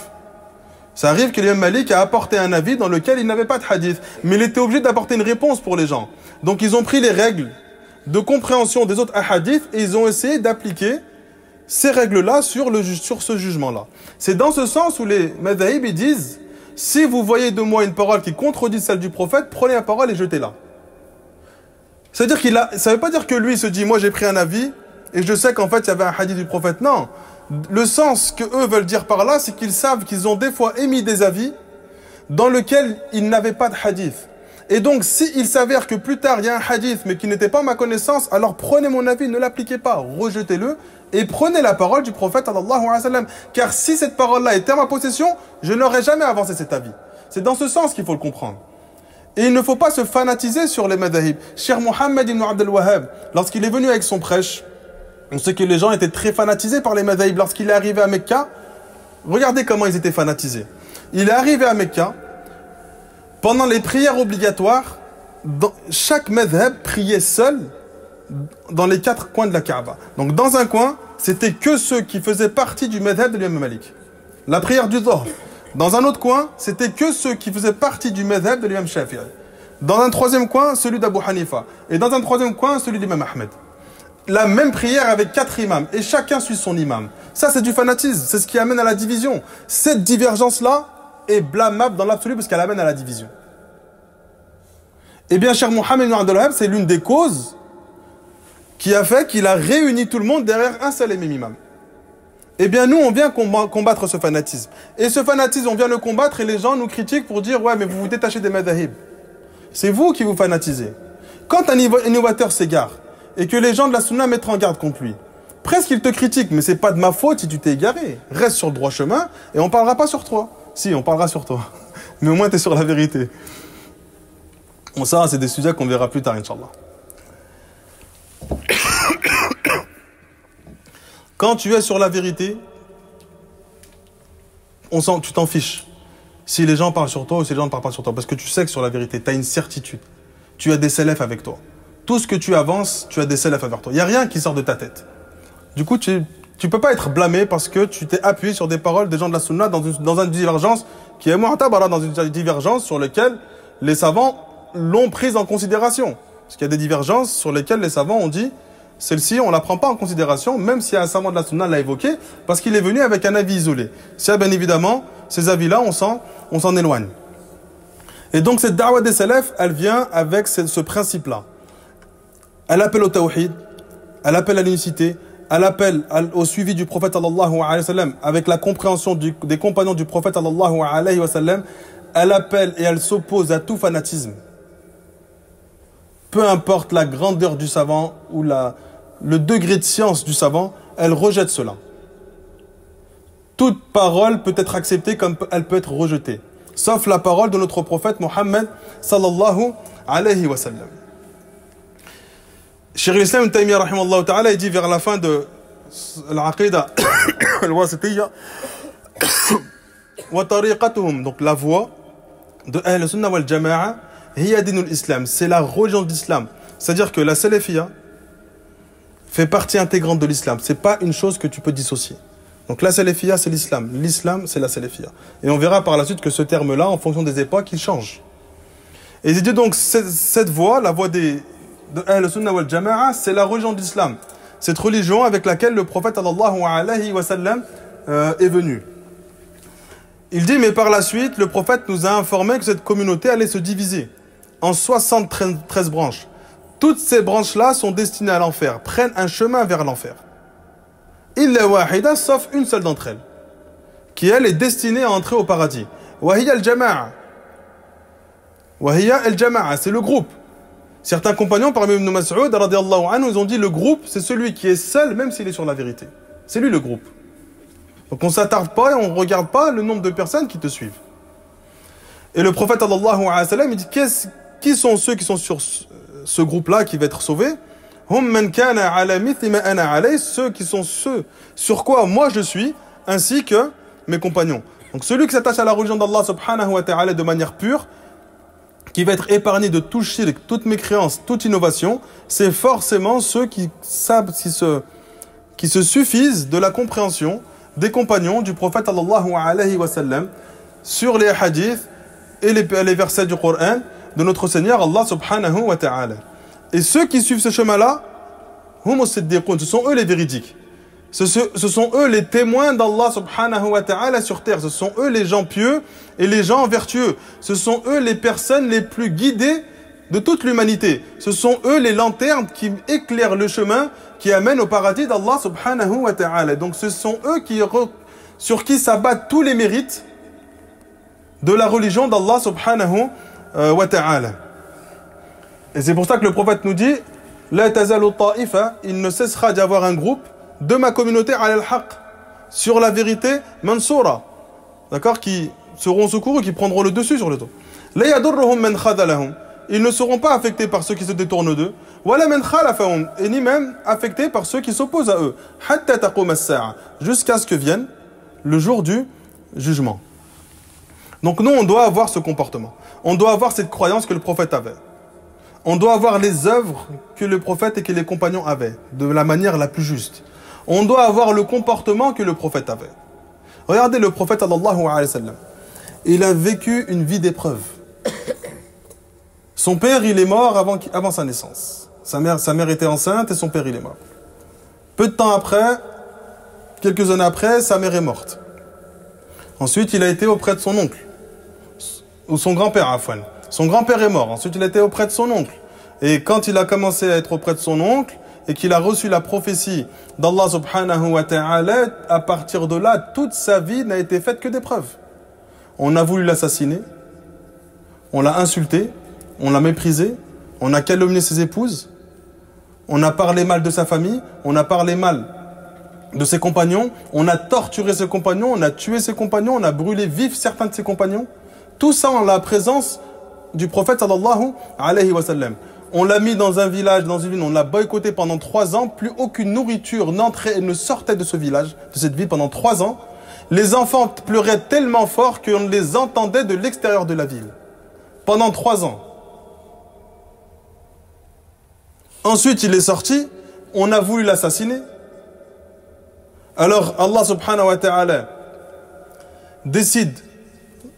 Ça arrive que l'imam Malik a apporté un avis dans lequel il n'avait pas de hadith. Mais il était obligé d'apporter une réponse pour les gens. Donc ils ont pris les règles de compréhension des autres hadiths et ils ont essayé d'appliquer ces règles-là sur ce jugement-là. C'est dans ce sens où les madhahib ils disent, si vous voyez de moi une parole qui contredit celle du prophète, prenez la parole et jetez-la. C'est-à-dire ça ne veut pas dire que lui se dit, moi j'ai pris un avis et je sais qu'en fait il y avait un hadith du prophète. Non. Le sens que eux veulent dire par là, c'est qu'ils savent qu'ils ont des fois émis des avis dans lesquels ils n'avaient pas de hadith. Et donc, s'il s'avère que plus tard, il y a un hadith, mais qui n'était pas à ma connaissance, alors prenez mon avis, ne l'appliquez pas, rejetez-le, et prenez la parole du prophète, sallallahu alayhi wa sallam. Car si cette parole-là était à ma possession, je n'aurais jamais avancé cet avis. C'est dans ce sens qu'il faut le comprendre. Et il ne faut pas se fanatiser sur les madhahib. Cheikh Mohammed ibn Abd al-Wahhab, lorsqu'il est venu avec son prêche, on sait que les gens étaient très fanatisés par les madhahib. Lorsqu'il est arrivé à Mecca, regardez comment ils étaient fanatisés. Il est arrivé à Mecca, pendant les prières obligatoires, chaque madhab priait seul dans les 4 coins de la Kaaba. Donc dans un coin, c'était que ceux qui faisaient partie du madhab de l'imam Malik. La prière du Dhuhr. Dans un autre coin, c'était que ceux qui faisaient partie du madhab de l'imam Shafi'i. Dans un troisième coin, celui d'Abu Hanifa. Et dans un troisième coin, celui d'imam Ahmed. La même prière avec 4 imams. Et chacun suit son imam. Ça, c'est du fanatisme. C'est ce qui amène à la division. Cette divergence-là est blâmable dans l'absolu parce qu'elle amène à la division. Eh bien, Cheikh Mohammed ibn Abd al-Wahhab, c'est l'une des causes qui a fait qu'il a réuni tout le monde derrière un seul et même imam. Eh bien, nous, on vient combattre ce fanatisme. Et ce fanatisme, on vient le combattre et les gens nous critiquent pour dire « Ouais, mais vous vous détachez des madhahib. » C'est vous qui vous fanatisez. Quand un innovateur s'égare et que les gens de la sunna mettent en garde contre lui, presque ils te critiquent, mais c'est pas de ma faute si tu t'es égaré. Reste sur le droit chemin et on parlera pas sur toi. Si, on parlera sur toi. Mais au moins, tu es sur la vérité. Bon, ça, c'est des sujets qu'on verra plus tard, Inch'Allah. Quand tu es sur la vérité, tu t'en fiches. Si les gens parlent sur toi ou si les gens ne parlent pas sur toi. Parce que tu sais que sur la vérité, tu as une certitude. Tu as des salafs avec toi. Tout ce que tu avances, tu as des salafs avec toi. Il n'y a rien qui sort de ta tête. Du coup, tu ne peux pas être blâmé parce que tu t'es appuyé sur des paroles des gens de la sunna dans une divergence qui est mu'tabara, dans une divergence sur laquelle les savants l'ont prise en considération. Parce qu'il y a des divergences sur lesquelles les savants ont dit celle-ci, on ne la prend pas en considération, même si un savant de la sunna l'a évoqué, parce qu'il est venu avec un avis isolé. Ça, bien évidemment, ces avis-là, on s'en éloigne. Et donc, cette da'wah des salafs, elle vient avec ce principe-là. Elle appelle au tawhid, elle appelle à l'unicité, elle appelle au suivi du prophète sallallahu alayhi wa sallam, avec la compréhension des compagnons du prophète sallallahu alayhi wa sallam. Elle appelle et elle s'oppose à tout fanatisme. Peu importe la grandeur du savant ou le degré de science du savant, elle rejette cela. Toute parole peut être acceptée comme elle peut être rejetée. Sauf la parole de notre prophète Mohammed sallallahu alayhi wa sallam. Cheikh l'Islam Ibn Taymiyyah rahimahullah ta'ala, il dit vers la fin de l'Aqidah al-Wasitiyya wa tariqatuhum, donc la voie de Ahl Sunnah wal Jama'a, hiya dinul Islam, c'est la religion de l'islam. C'est-à-dire que la salafiyya fait partie intégrante de l'islam. C'est pas une chose que tu peux dissocier. Donc la salafiyya, c'est l'islam. L'islam, c'est la salafiyya. Et on verra par la suite que ce terme-là, en fonction des époques, il change. Et il dit donc, cette voie, la voie de Ahl Sunnah wal Jama'a, c'est la religion de l'islam. Cette religion avec laquelle le prophète sallallahu alayhi wa sallam est venu. Il dit, mais par la suite, le prophète nous a informé que cette communauté allait se diviser en 73 branches. Toutes ces branches-là sont destinées à l'enfer, prennent un chemin vers l'enfer. Illa wahida, sauf une seule d'entre elles, qui elle est destinée à entrer au paradis. Wahiya al-jama'a. Wahiya al-jama'a, c'est le groupe. Certains compagnons, parmi Ibn Mas'ud, radiyallahu anhu, ils ont dit le groupe, c'est celui qui est seul, même s'il est sur la vérité. C'est lui le groupe. Donc on ne s'attarde pas et on ne regarde pas le nombre de personnes qui te suivent. Et le prophète sallallahu alayhi wa sallam, il dit qui sont ceux qui sont sur ce groupe-là qui va être sauvé? Hum man kana ala mithli ma ana alayhi, ceux qui sont ceux sur quoi moi je suis, ainsi que mes compagnons. Donc celui qui s'attache à la religion d'Allah subhanahu wa ta'ala de manière pure, qui va être épargné de tout shirk, toute mécréance, toute innovation, c'est forcément ceux qui se suffisent de la compréhension des compagnons du prophète sallallahu alayhi wa sallam sur les hadiths et les versets du Coran de notre Seigneur Allah subhanahu wa ta'ala. Et ceux qui suivent ce chemin-là, hum as-siddiqun, ce sont eux les véridiques. Ce sont eux les témoins d'Allah subhanahu wa ta'ala sur terre. Ce sont eux les gens pieux et les gens vertueux. Ce sont eux les personnes les plus guidées de toute l'humanité. Ce sont eux les lanternes qui éclairent le chemin qui amène au paradis d'Allah subhanahu wa ta'ala. Donc ce sont eux sur qui s'abattent tous les mérites de la religion d'Allah subhanahu wa ta'ala. Et c'est pour ça que le prophète nous dit La tazalu ta'ifa, il ne cessera d'y avoir un groupe de ma communauté ala al-haq, sur la vérité mansura, d'accord, qui seront secourus, qui prendront le dessus sur le dos. La yadurruhum man khadalahum. Ils ne seront pas affectés par ceux qui se détournent d'eux. Wala man khalafahum. Et ni même affectés par ceux qui s'opposent à eux. Hatta taqum as-sa'a. Jusqu'à ce que vienne le jour du jugement. Donc nous, on doit avoir ce comportement. On doit avoir cette croyance que le prophète avait. On doit avoir les œuvres que le prophète et que les compagnons avaient, de la manière la plus juste. On doit avoir le comportement que le prophète avait. Regardez le prophète sallallahu alayhi wa sallam. Il a vécu une vie d'épreuve. Son père, il est mort avant sa naissance. Sa mère était enceinte et son père, il est mort. Peu de temps après, quelques années après, sa mère est morte. Ensuite, il a été auprès de son oncle. Ou son grand-père, Afwan. Son grand-père est mort. Ensuite, il a été auprès de son oncle. Et quand il a commencé à être auprès de son oncle, et qu'il a reçu la prophétie d'Allah subhanahu wa ta'ala, à partir de là, toute sa vie n'a été faite que d'épreuves. On a voulu l'assassiner, on l'a insulté, on l'a méprisé, on a calomnié ses épouses, on a parlé mal de sa famille, on a parlé mal de ses compagnons, on a torturé ses compagnons, on a tué ses compagnons, on a brûlé vifs certains de ses compagnons. Tout ça en la présence du prophète sallallahu alayhi wa sallam. On l'a mis dans un village, dans une ville, on l'a boycotté pendant 3 ans, plus aucune nourriture n'entrait et ne sortait de ce village, de cette ville pendant 3 ans. Les enfants pleuraient tellement fort qu'on les entendait de l'extérieur de la ville. Pendant 3 ans. Ensuite, il est sorti, on a voulu l'assassiner. Alors, Allah subhanahu wa ta'ala décide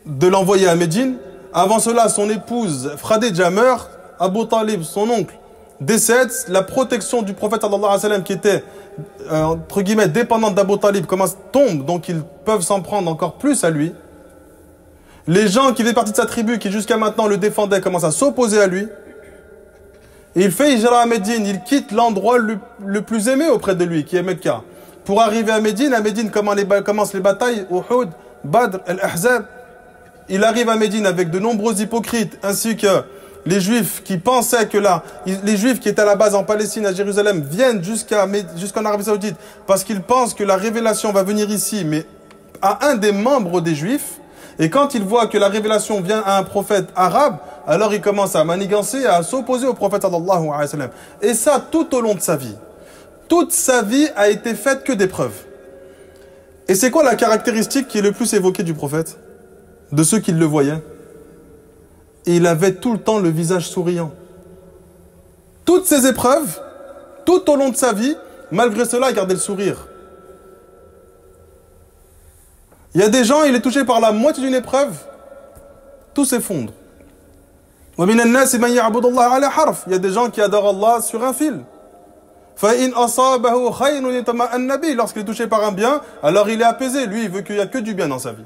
de l'envoyer à Médine. Avant cela, son épouse Khadija meurt. Abu Talib, son oncle, décède. La protection du prophète sallallahu alayhi wa sallam, qui était entre guillemets dépendante d'Abu Talib, tombe, donc ils peuvent s'en prendre encore plus à lui. Les gens qui faisaient partie de sa tribu, qui jusqu'à maintenant le défendaient, commencent à s'opposer à lui. Et il fait hijra à Médine, il quitte l'endroit le plus aimé auprès de lui, qui est Mecca. Pour arriver à Médine, commencent les batailles, Uhud, Badr, Al-Ahzab. Il arrive à Médine avec de nombreux hypocrites, ainsi que les Juifs qui pensaient que les Juifs qui étaient à la base en Palestine, à Jérusalem, viennent jusqu'en Arabie Saoudite parce qu'ils pensent que la révélation va venir ici, mais à un des membres des Juifs. Et quand ils voient que la révélation vient à un prophète arabe, alors ils commencent à manigancer, à s'opposer au prophète sallallahu alayhi wa sallam. Et ça, tout au long de sa vie. Toute sa vie a été faite que d'épreuves. Et c'est quoi la caractéristique qui est le plus évoquée du prophète? De ceux qui le voyaient? Et il avait tout le temps le visage souriant. Toutes ces épreuves, tout au long de sa vie, malgré cela, il gardait le sourire. Il y a des gens, il est touché par la moitié d'une épreuve, tout s'effondre. Il y a des gens qui adorent Allah sur un fil. Lorsqu'il est touché par un bien, alors il est apaisé. Lui, il veut qu'il n'y a que du bien dans sa vie.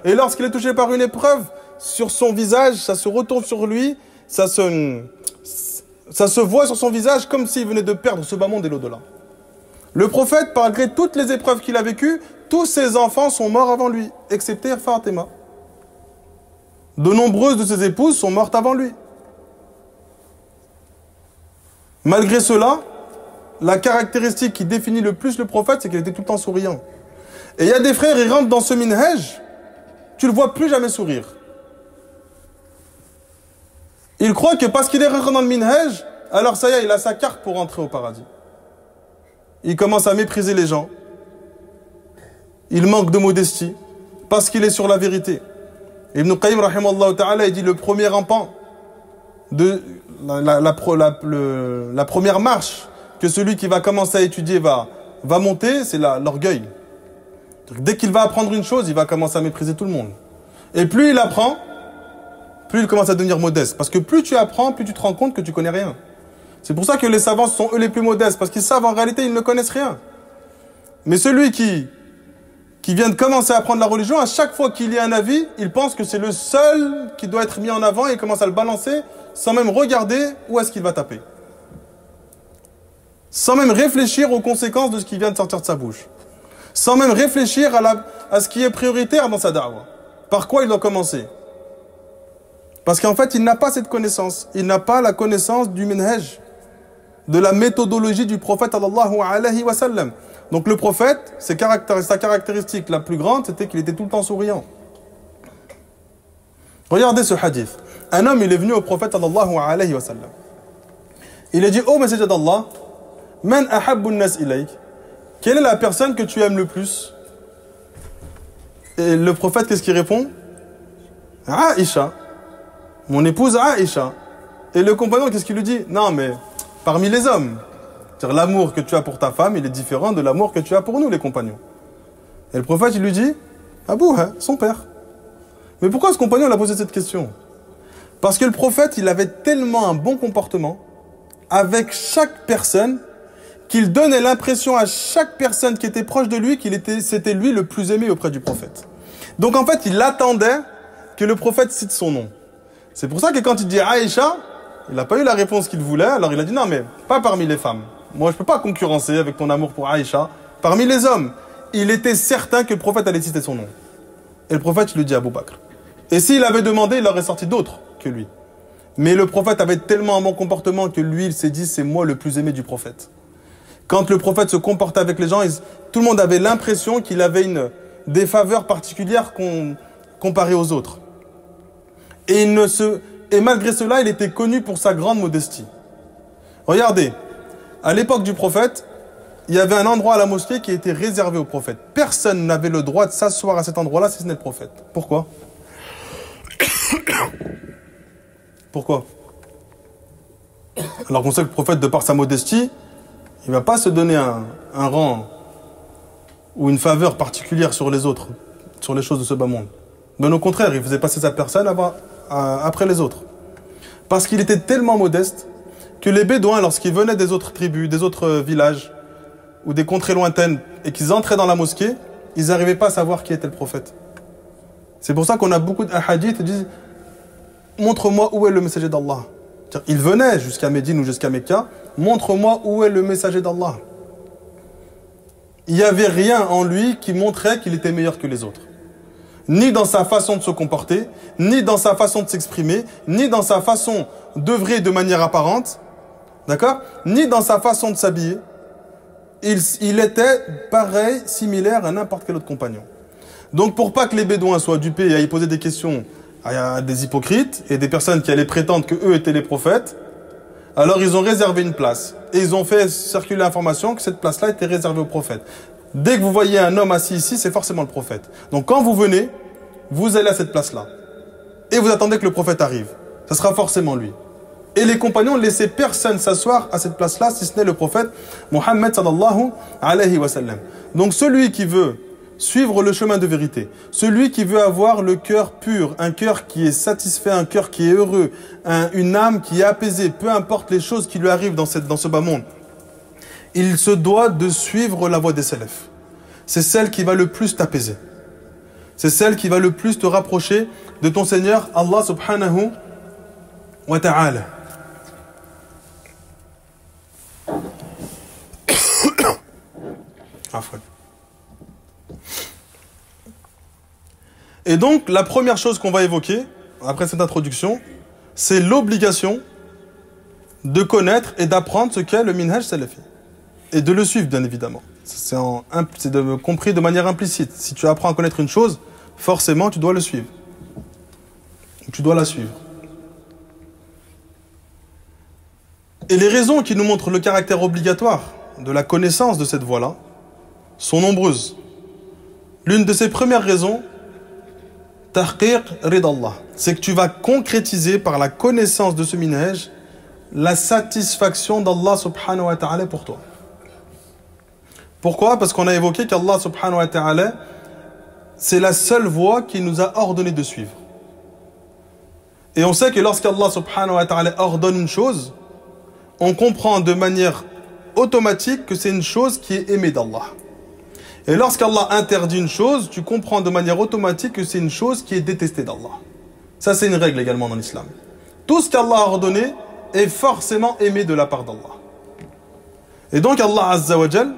Et lorsqu'il est touché par une épreuve, sur son visage, ça se retourne sur lui, ça se voit sur son visage comme s'il venait de perdre ce bas monde et l'au-delà. Le prophète, malgré toutes les épreuves qu'il a vécues, tous ses enfants sont morts avant lui, excepté Fatima. De nombreuses de ses épouses sont mortes avant lui. Malgré cela, la caractéristique qui définit le plus le prophète, c'est qu'il était tout le temps souriant. Et il y a des frères, ils rentrent dans ce minhaj, tu le vois plus jamais sourire. Il croit que parce qu'il est rentré dans le minhaj, alors ça y est, il a sa carte pour entrer au paradis. Il commence à mépriser les gens. Il manque de modestie parce qu'il est sur la vérité. Ibn Qayyim rahimallahu ta'ala, il dit le premier rampant de la première marche que celui qui va commencer à étudier va monter, c'est l'orgueil. Dès qu'il va apprendre une chose, il va commencer à mépriser tout le monde. Et plus il apprend, plus il commence à devenir modeste. Parce que plus tu apprends, plus tu te rends compte que tu connais rien. C'est pour ça que les savants sont eux les plus modestes, parce qu'ils savent en réalité, ils ne connaissent rien. Mais celui qui vient de commencer à apprendre la religion, à chaque fois qu'il y a un avis, il pense que c'est le seul qui doit être mis en avant et il commence à le balancer sans même regarder où est-ce qu'il va taper. Sans même réfléchir aux conséquences de ce qui vient de sortir de sa bouche. Sans même réfléchir à ce qui est prioritaire dans sa da'wah. Par quoi il doit commencer? Parce qu'en fait, il n'a pas cette connaissance. Il n'a pas la connaissance du minhaj, de la méthodologie du prophète sallallahu alayhi wa sallam. Donc le prophète, sa caractéristique la plus grande, c'était qu'il était tout le temps souriant. Regardez ce hadith. Un homme, il est venu au prophète sallallahu alayhi wa sallam. Il a dit, ô messager d'Allah, man ahabbu an-nas ilayk? Quelle est la personne que tu aimes le plus? Et le prophète, qu'est-ce qu'il répond? Aïcha. Mon épouse Aïcha. Et le compagnon, qu'est-ce qu'il lui dit? Non, mais parmi les hommes. C'est-à-dire l'amour que tu as pour ta femme, il est différent de l'amour que tu as pour nous, les compagnons. Et le prophète, il lui dit, Abouha, son père. Mais pourquoi ce compagnon a posé cette question? Parce que le prophète, il avait tellement un bon comportement avec chaque personne qu'il donnait l'impression à chaque personne qui était proche de lui c'était lui le plus aimé auprès du prophète. Donc en fait, il attendait que le prophète cite son nom. C'est pour ça que quand il dit Aïcha, il n'a pas eu la réponse qu'il voulait, alors il a dit non mais pas parmi les femmes. Moi je ne peux pas concurrencer avec ton amour pour Aïcha. Parmi les hommes, il était certain que le prophète allait citer son nom. Et le prophète il lui dit Abou Bakr. Et s'il avait demandé, il aurait sorti d'autres que lui. Mais le prophète avait tellement un bon comportement que lui il s'est dit c'est moi le plus aimé du prophète. Quand le prophète se comportait avec les gens, tout le monde avait l'impression qu'il avait des faveurs particulières comparées aux autres. Et malgré cela, il était connu pour sa grande modestie. Regardez, à l'époque du prophète, il y avait un endroit à la mosquée qui était réservé au prophète. Personne n'avait le droit de s'asseoir à cet endroit-là si ce n'est le prophète. Pourquoi? Pourquoi? Alors qu'on sait que le prophète, de par sa modestie, il ne va pas se donner un rang ou une faveur particulière sur les autres, sur les choses de ce bas monde. Mais au contraire, il faisait passer sa personne après les autres. Parce qu'il était tellement modeste que les Bédouins, lorsqu'ils venaient des autres tribus, des autres villages ou des contrées lointaines et qu'ils entraient dans la mosquée, ils n'arrivaient pas à savoir qui était le prophète. C'est pour ça qu'on a beaucoup d'ahadiths qui disent « Montre-moi où est le messager d'Allah ». Il venait jusqu'à Médine ou jusqu'à Mecca, montre-moi où est le messager d'Allah. Il n'y avait rien en lui qui montrait qu'il était meilleur que les autres. Ni dans sa façon de se comporter, ni dans sa façon de s'exprimer, ni dans sa façon d'œuvrer de manière apparente, d'accord? Ni dans sa façon de s'habiller. Il était pareil, similaire à n'importe quel autre compagnon. Donc pour pas que les Bédouins soient dupés et aillent poser des questions à des hypocrites et des personnes qui allaient prétendre qu'eux étaient les prophètes, alors ils ont réservé une place. Et ils ont fait circuler l'information que cette place-là était réservée aux prophètes. Dès que vous voyez un homme assis ici, c'est forcément le prophète. Donc quand vous venez, vous allez à cette place-là. Et vous attendez que le prophète arrive. Ce sera forcément lui. Et les compagnons ne laissaient personne s'asseoir à cette place-là, si ce n'est le prophète Mohammed sallallahu alayhi wa sallam. Donc celui qui veut suivre le chemin de vérité, celui qui veut avoir le cœur pur, un cœur qui est satisfait, un cœur qui est heureux, une âme qui est apaisée, peu importe les choses qui lui arrivent dans ce bas monde, il se doit de suivre la voie des salafs. C'est celle qui va le plus t'apaiser. C'est celle qui va le plus te rapprocher de ton Seigneur, Allah subhanahu wa ta'ala. Et donc, la première chose qu'on va évoquer, après cette introduction, c'est l'obligation de connaître et d'apprendre ce qu'est le minhaj salafi. Et de le suivre, bien évidemment. C'est compris de manière implicite. Si tu apprends à connaître une chose, forcément, tu dois le suivre. Tu dois la suivre. Et les raisons qui nous montrent le caractère obligatoire de la connaissance de cette voie-là sont nombreuses. L'une de ces premières raisons, tahqiq ridallah, c'est que tu vas concrétiser par la connaissance de ce minhaj la satisfaction d'Allah subhanahu wa ta'ala pour toi. Pourquoi? Parce qu'on a évoqué qu'Allah subhanahu wa ta'ala, c'est la seule voie qu'il nous a ordonné de suivre. Et on sait que lorsqu'Allah subhanahu wa ta'ala ordonne une chose, on comprend de manière automatique que c'est une chose qui est aimée d'Allah. Et lorsqu'Allah interdit une chose, tu comprends de manière automatique que c'est une chose qui est détestée d'Allah. Ça, c'est une règle également dans l'islam. Tout ce qu'Allah a ordonné est forcément aimé de la part d'Allah. Et donc Allah Azza wa Jal,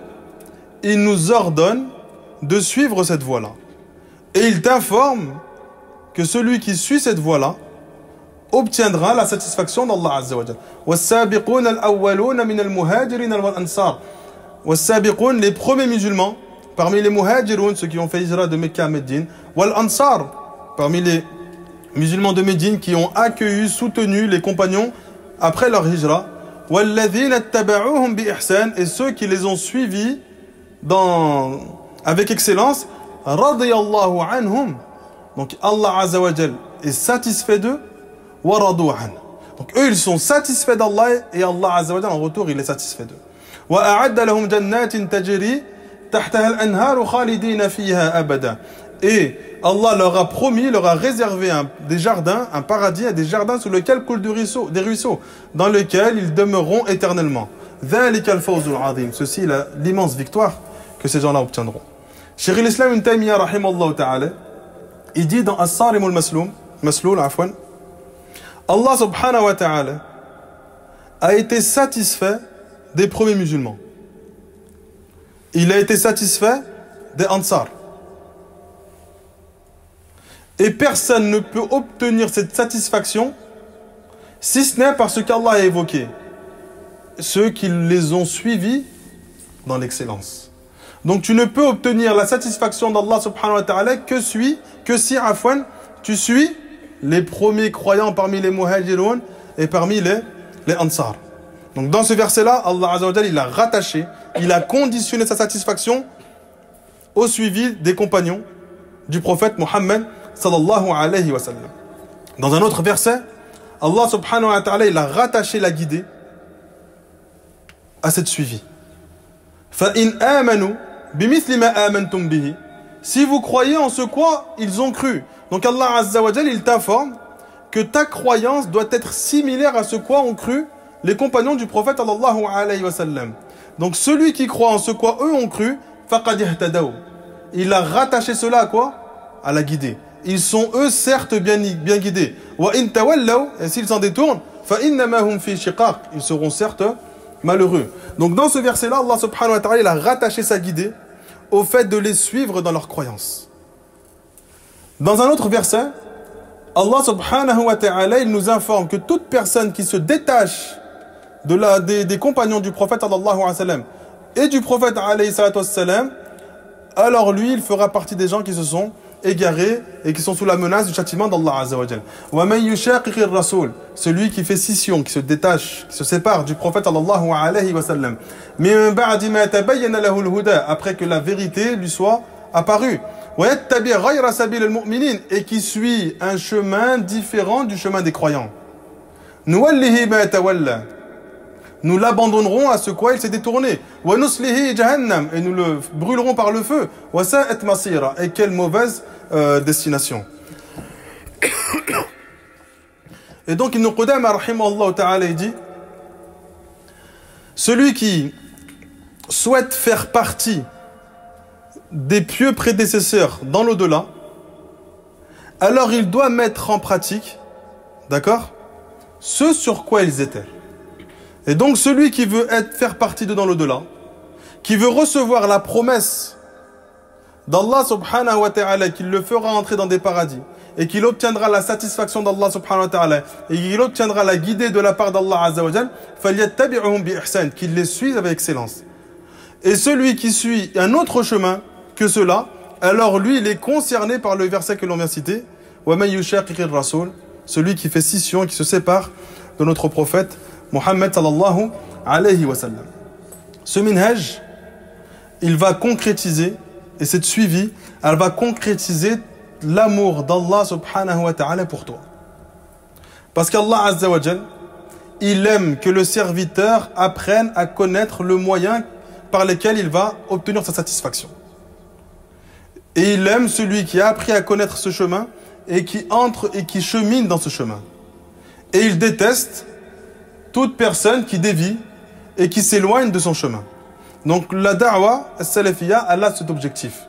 il nous ordonne de suivre cette voie-là. Et il t'informe que celui qui suit cette voie-là obtiendra la satisfaction d'Allah Azza wa Jal. وَالسَّابِقُونَ الْأَوَّلُونَ مِنَ الْمُهَاجِرِينَ وَالْأَنصَارِ والسابقون, les premiers musulmans, parmi les muhajiroun, ceux qui ont fait hijra de Mecca à Médine, wal ansar, parmi les musulmans de Médine qui ont accueilli, soutenu les compagnons après leur hijra, walladhina ittaba'uhum bi ihsan, et ceux qui les ont suivis avec excellence, radiyallahu anhum, donc Allah Azza wa Jal est satisfait d'eux, wa radu an. Donc eux ils sont satisfaits d'Allah et Allah Azza wa Jal en retour il est satisfait d'eux. Wa a'adda lahum jannatin tajri tahtaha al-anharu khalidina fiha abada. Et Allah leur a promis, leur a réservé des jardins, un paradis, des jardins sous lesquels coulent des ruisseaux, dans lesquels ils demeureront éternellement. ذلك الفوز العظيم. Ceci est l'immense victoire que ces gens-là obtiendront. Cheikh l'Islam Ibn Taymiyyah rahimahullah ta'ala, il dit dans As-Sarim al-Masloul, Allah subhanahu wa ta'ala a été satisfait des premiers musulmans. Il a été satisfait des Ansar. Et personne ne peut obtenir cette satisfaction si ce n'est parce qu'Allah a évoqué ceux qui les ont suivis dans l'excellence. Donc tu ne peux obtenir la satisfaction d'Allah subhanahu wa ta'ala que si tu suis les premiers croyants parmi les muhajiroun et parmi les ansar. Donc dans ce verset-là, Allah Azza wa Jalla, il a rattaché, il a conditionné sa satisfaction au suivi des compagnons du prophète Mohammed sallallahu alayhi wa sallam. Dans un autre verset, Allah subhanahu wa ta'ala, il a rattaché la guidée à cette suivi. فَإِنْ آمَنُوا بِمِثْلِ مَا آمَنْتُمْ بِهِ. Si vous croyez en ce quoi ils ont cru. Donc Allah Azza wa Jalla, il t'informe que ta croyance doit être similaire à ce quoi ont cru les compagnons du prophète sallallahu alayhi wa sallam. Donc celui qui croit en ce quoi eux ont cru, فَقَدْ اهْتَدَوْا. Il a rattaché cela à quoi? À la guidée. Ils sont eux certes bien guidés. وَإِن تَوَلَّوْا. Et s'ils s'en détournent, فَإِنَّمَا هُمْ فِي شِقَاقٍ. Ils seront certes malheureux. Donc dans ce verset-là, Allah subhanahu wa ta'ala, il a rattaché sa guidée au fait de les suivre dans leurs croyances. Dans un autre verset, Allah subhanahu wa ta'ala, il nous informe que toute personne qui se détache des compagnons du prophète sallallahu alayhi wa sallam et du prophète alayhi salatu wassalam, alors lui, il fera partie des gens qui se sont égarés et qui sont sous la menace du châtiment d'Allah Azza wa Jal. Wa man yushaqiqi ar-rasul, celui qui fait scission, qui se détache, qui se sépare du prophète sallallahu alayhi wa sallam, min ba'di ma tabayyana lahu al-huda, après que la vérité lui soit apparue, wa yattabi' ghayra sabil al-mu'minin, et qui suit un chemin différent du chemin des croyants. Nuwallihi ma tawalla, nous l'abandonnerons à ce quoi il s'est détourné. Wa nuslihi jahannam, et nous le brûlerons par le feu. Wa sa'at masira, et quelle mauvaise destination. Et donc Ibn Qudama rahimahullah ta'ala, il dit, celui qui souhaite faire partie des pieux prédécesseurs dans l'au-delà, alors il doit mettre en pratique, d'accord, ce sur quoi ils étaient. Et donc celui qui veut faire partie de dans l'au-delà, qui veut recevoir la promesse d'Allah subhanahu wa ta'ala, qu'il le fera entrer dans des paradis, et qu'il obtiendra la satisfaction d'Allah subhanahu wa ta'ala, et qu'il obtiendra la guidée de la part d'Allah azza wa jal, falyattabi'uhum bi ihsan, qu'il les suive avec excellence. Et celui qui suit un autre chemin que cela, alors lui il est concerné par le verset que l'on vient citer, wa man yushaqiqi ar-rasul, celui qui fait scission, qui se sépare de notre prophète Muhammad sallallahu alayhi wa sallam. Ce minhaj, il va concrétiser, et cette suivi, elle va concrétiser l'amour d'Allah subhanahu wa ta'ala pour toi. Parce qu'Allah azza wa jal, il aime que le serviteur apprenne à connaître le moyen par lequel il va obtenir sa satisfaction. Et il aime celui qui a appris à connaître ce chemin et qui entre et qui chemine dans ce chemin. Et il déteste toute personne qui dévie et qui s'éloigne de son chemin. Donc la da'wa salafiyya, elle a cet objectif.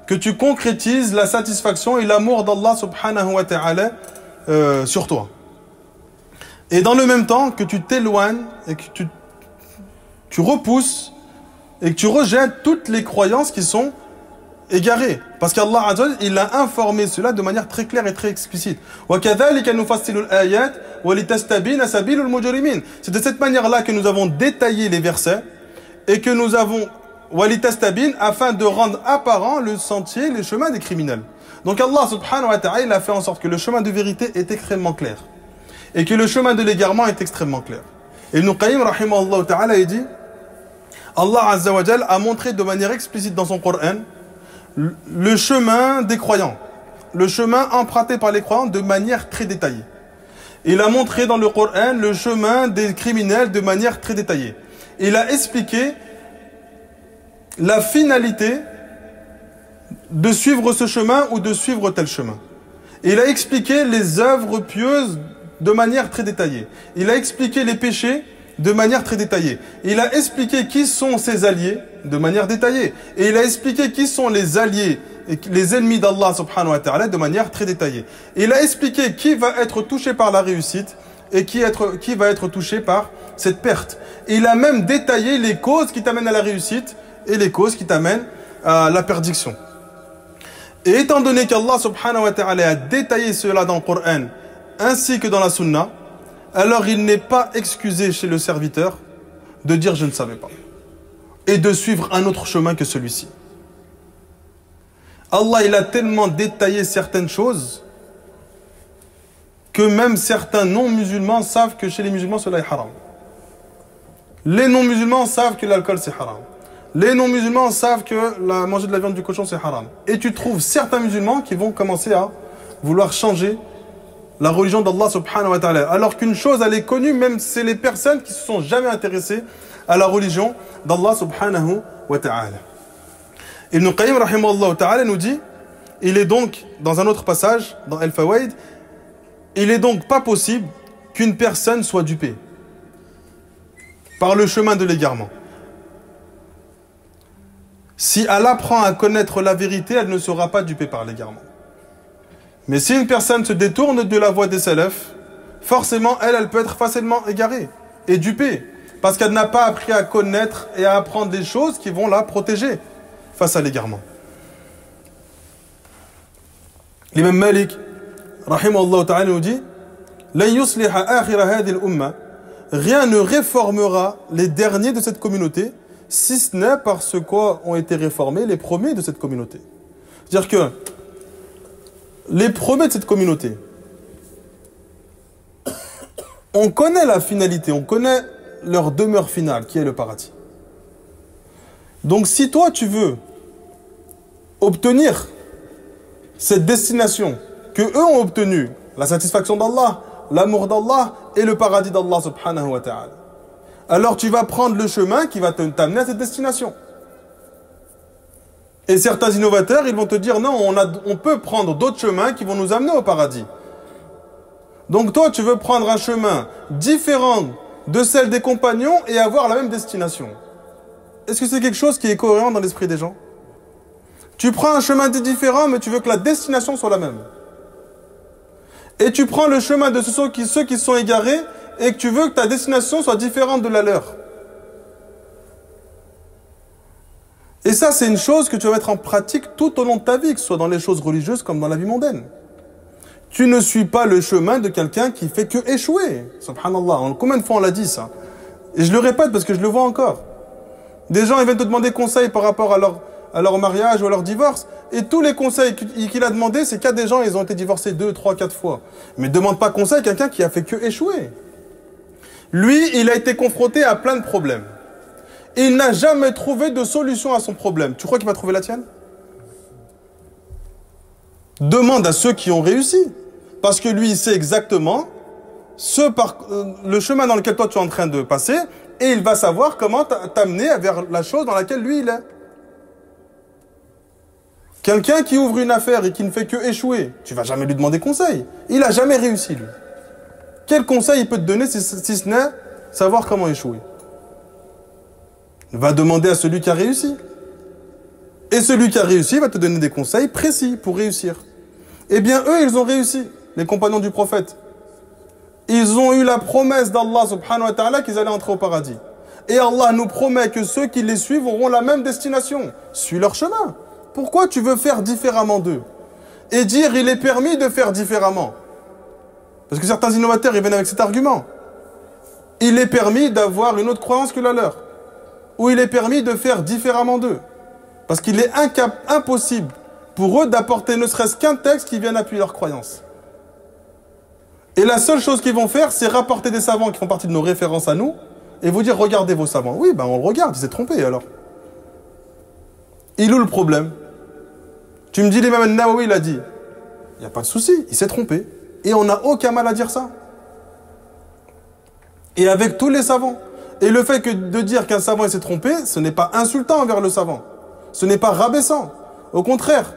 Que tu concrétises la satisfaction et l'amour d'Allah subhanahu wa ta'ala sur toi. Et dans le même temps, que tu t'éloignes et que tu repousses et que tu rejettes toutes les croyances qui sont égarées. Parce qu'Allah Azza wa Jalla, il a informé cela de manière très claire et très explicite. وَكَذَلِكَ نُفَصِّلُ الْآيَاتِ وَلِتَسْتَبِينَ سَبِيلُ الْمُجْرِمِينَ. C'est de cette manière-là que nous avons détaillé les versets et que nous avons walitastabin, afin de rendre apparent le sentier, le chemin des criminels. Donc Allah subhanahu wa ta'ala, il a fait en sorte que le chemin de vérité est extrêmement clair. Et que le chemin de l'égarement est extrêmement clair. Et Ibn Qayyim, rahimahullah ta'ala, il dit, Allah azza wa jal a montré de manière explicite dans son Coran le chemin des croyants. Le chemin emprunté par les croyants de manière très détaillée. Il a montré dans le Coran le chemin des criminels de manière très détaillée. Il a expliqué la finalité de suivre ce chemin ou de suivre tel chemin. Il a expliqué les œuvres pieuses de manière très détaillée. Il a expliqué les péchés de manière très détaillée. Il a expliqué qui sont ses alliés de manière détaillée. Et il a expliqué qui sont les alliés et les ennemis d'Allah subhanahu wa ta'ala de manière très détaillée. Il a expliqué qui va être touché par la réussite et qui va être touché par cette perte. Et il a même détaillé les causes qui t'amènent à la réussite et les causes qui t'amènent à la perdition. Et étant donné qu'Allah subhanahu wa ta'ala a détaillé cela dans le Coran ainsi que dans la Sunna, alors il n'est pas excusé chez le serviteur de dire je ne savais pas et de suivre un autre chemin que celui-ci. Allah il a tellement détaillé certaines choses que même certains non-musulmans savent que chez les musulmans cela est haram. Les non-musulmans savent que l'alcool c'est haram. Les non-musulmans savent que manger de la viande du cochon c'est haram. Et tu trouves certains musulmans qui vont commencer à vouloir changer la religion d'Allah subhanahu wa ta'ala. Alors qu'une chose elle est connue, même c'est les personnes qui se sont jamais intéressées à la religion d'Allah subhanahu wa ta'ala. Ibn Qayyim rahimahullah ta'ala nous dit, il est donc, dans un autre passage, dans Al-Fawaid, il est donc pas possible qu'une personne soit dupée par le chemin de l'égarement. Si elle apprend à connaître la vérité, elle ne sera pas dupée par l'égarement. Mais si une personne se détourne de la voie des salafs, forcément, elle peut être facilement égarée et dupée. Parce qu'elle n'a pas appris à connaître et à apprendre des choses qui vont la protéger face à l'égarement. L'imam Malik, rahimahullah ta'ala, nous dit لن يصلح آخر هذه الأمة, rien ne réformera les derniers de cette communauté, si ce n'est par ce quoi ont été réformés les premiers de cette communauté. C'est-à-dire que les premiers de cette communauté, on connaît la finalité, on connaît leur demeure finale, qui est le paradis. Donc si toi tu veux obtenir cette destination que eux ont obtenue, la satisfaction d'Allah, l'amour d'Allah et le paradis d'Allah subhanahu wa ta'ala, alors tu vas prendre le chemin qui va t'amener à cette destination. Et certains innovateurs, ils vont te dire non, on peut prendre d'autres chemins qui vont nous amener au paradis. Donc toi, tu veux prendre un chemin différent de celle des compagnons et avoir la même destination. Est-ce que c'est quelque chose qui est cohérent dans l'esprit des gens? Tu prends un chemin différent, mais tu veux que la destination soit la même. Et tu prends le chemin de ceux qui sont égarés et que tu veux que ta destination soit différente de la leur. Et ça, c'est une chose que tu vas mettre en pratique tout au long de ta vie, que ce soit dans les choses religieuses comme dans la vie mondaine. Tu ne suis pas le chemin de quelqu'un qui fait que échouer. Subhanallah. Combien de fois on l'a dit ça? Et je le répète parce que je le vois encore. Des gens ils viennent te demander conseil par rapport à leur mariage ou à leur divorce. Et tous les conseils qu'il a demandé, c'est qu'il y a des gens, ils ont été divorcés 2, 3, 4 fois. Mais ne demande pas conseil à quelqu'un qui a fait que échouer. Lui, il a été confronté à plein de problèmes. Il n'a jamais trouvé de solution à son problème. Tu crois qu'il va trouver la tienne? Demande à ceux qui ont réussi. Parce que lui, il sait exactement le chemin dans lequel toi tu es en train de passer et il va savoir comment t'amener vers la chose dans laquelle lui, il est. Quelqu'un qui ouvre une affaire et qui ne fait que échouer, tu vas jamais lui demander conseil. Il n'a jamais réussi, lui. Quel conseil il peut te donner si ce n'est savoir comment échouer? Va demander à celui qui a réussi. Et celui qui a réussi va te donner des conseils précis pour réussir. Eh bien, eux, ils ont réussi, les compagnons du prophète. Ils ont eu la promesse d'Allah subhanahu wa ta'ala qu'ils allaient entrer au paradis. Et Allah nous promet que ceux qui les suivent auront la même destination. Suis leur chemin. Pourquoi tu veux faire différemment d'eux? Et dire, il est permis de faire différemment. Parce que certains innovateurs, ils viennent avec cet argument. Il est permis d'avoir une autre croyance que la leur. où il est permis de faire différemment d'eux. Parce qu'il est impossible pour eux d'apporter ne serait-ce qu'un texte qui vienne appuyer leur croyance. Et la seule chose qu'ils vont faire, c'est rapporter des savants qui font partie de nos références à nous, et vous dire, regardez vos savants. Oui, ben on le regarde, il s'est trompé alors. Il est où le problème? Tu me dis, l'imam al-Nawawi l'a dit. Il n'y a pas de souci, il s'est trompé. Et on n'a aucun mal à dire ça. Et avec tous les savants. Et le fait que de dire qu'un savant s'est trompé, ce n'est pas insultant envers le savant. Ce n'est pas rabaissant. Au contraire,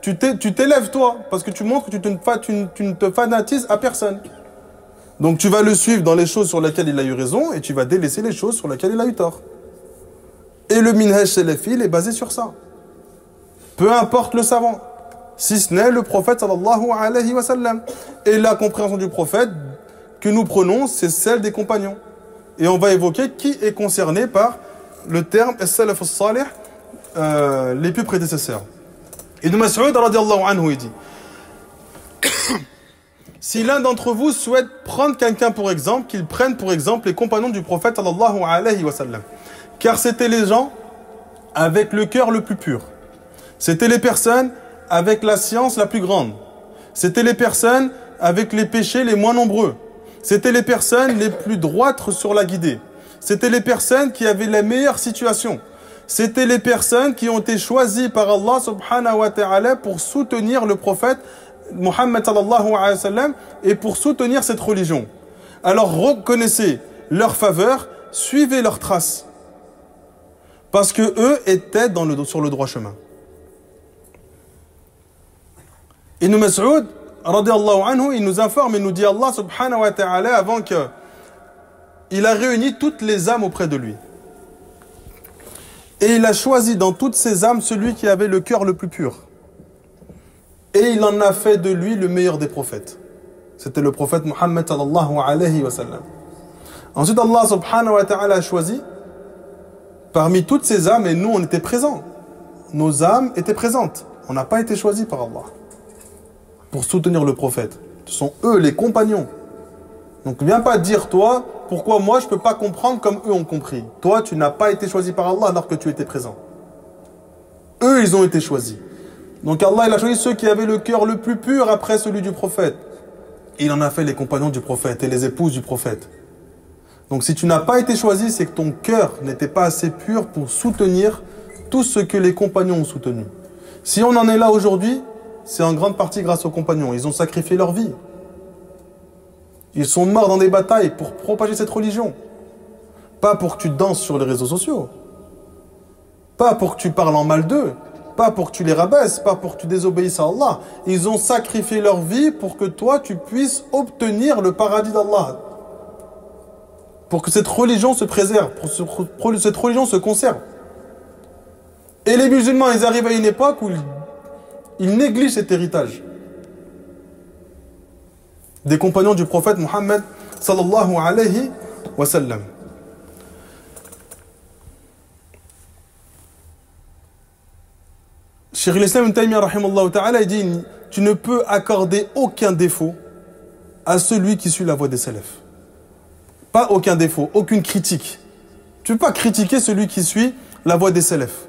tu t'élèves toi, parce que tu montres que tu ne te fanatises à personne. Donc tu vas le suivre dans les choses sur lesquelles il a eu raison, et tu vas délaisser les choses sur lesquelles il a eu tort. Et le minhaj salafi, il est basé sur ça. Peu importe le savant, si ce n'est le prophète sallallahu alayhi wa sallam. Et la compréhension du prophète que nous prenons, c'est celle des compagnons. Et on va évoquer qui est concerné par le terme as-salaf as-salih, les plus prédécesseurs. Ibn Mas'ud radiyallahu anhu, il dit si l'un d'entre vous souhaite prendre quelqu'un pour exemple, qu'il prenne pour exemple les compagnons du prophète sallallahu alayhi wa sallam. Car c'était les gens avec le cœur le plus pur. C'était les personnes avec la science la plus grande. C'était les personnes avec les péchés les moins nombreux. C'était les personnes les plus droites sur la guidée. C'était les personnes qui avaient la meilleure situation. C'était les personnes qui ont été choisies par Allah subhanahu wa ta'ala pour soutenir le prophète Muhammad sallallahu alayhi wa sallam et pour soutenir cette religion. Alors reconnaissez leur faveur, suivez leurs traces. Parce que eux étaient sur le droit chemin. Ibn Mas'ud, radiyallahu anhu, il nous informe et nous dit Allah subhanahu wa ta'ala avant que il a réuni toutes les âmes auprès de lui. Et il a choisi dans toutes ces âmes celui qui avait le cœur le plus pur. Et il en a fait de lui le meilleur des prophètes. C'était le prophète Muhammad sallallahu alayhi wa sallam. Ensuite Allah subhanahu wa ta'ala a choisi parmi toutes ces âmes, et nous on était présents. Nos âmes étaient présentes. On n'a pas été choisis par Allah pour soutenir le prophète. Ce sont eux les compagnons. Donc viens pas dire toi, pourquoi moi je peux pas comprendre comme eux ont compris. Toi tu n'as pas été choisi par Allah alors que tu étais présent. Eux ils ont été choisis. Donc Allah il a choisi ceux qui avaient le cœur le plus pur après celui du prophète. Et il en a fait les compagnons du prophète et les épouses du prophète. Donc si tu n'as pas été choisi, c'est que ton cœur n'était pas assez pur pour soutenir tout ce que les compagnons ont soutenu. Si on en est là aujourd'hui, c'est en grande partie grâce aux compagnons. Ils ont sacrifié leur vie. Ils sont morts dans des batailles pour propager cette religion. Pas pour que tu danses sur les réseaux sociaux. Pas pour que tu parles en mal d'eux. Pas pour que tu les rabaisses. Pas pour que tu désobéisses à Allah. Ils ont sacrifié leur vie pour que toi, tu puisses obtenir le paradis d'Allah. Pour que cette religion se préserve. Pour que cette religion se conserve. Et les musulmans, ils arrivent à une époque où ils négligent cet héritage des compagnons du prophète Muhammad sallallahu alayhi wa sallam. Cheikh l'Islam Ibn Taymiyyah rahimahullah ta'ala, il dit tu ne peux accorder aucun défaut à celui qui suit la voie des salafs. Pas aucun défaut, aucune critique. Tu ne peux pas critiquer celui qui suit la voie des salafs.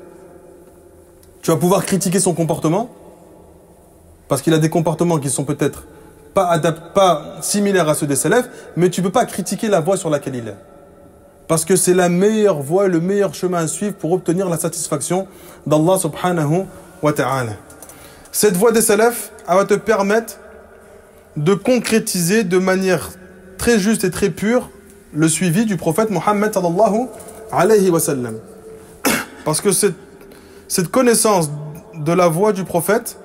Tu vas pouvoir critiquer son comportement parce qu'il a des comportements qui sont peut-être pas similaires à ceux des salafs, mais tu ne peux pas critiquer la voie sur laquelle il est. Parce que c'est la meilleure voie, le meilleur chemin à suivre pour obtenir la satisfaction d'Allah subhanahu wa ta'ala. Cette voie des salafs, elle va te permettre de concrétiser de manière très juste et très pure le suivi du prophète Muhammad sallallahu alayhi wa sallam. Parce que cette connaissance de la voie du prophète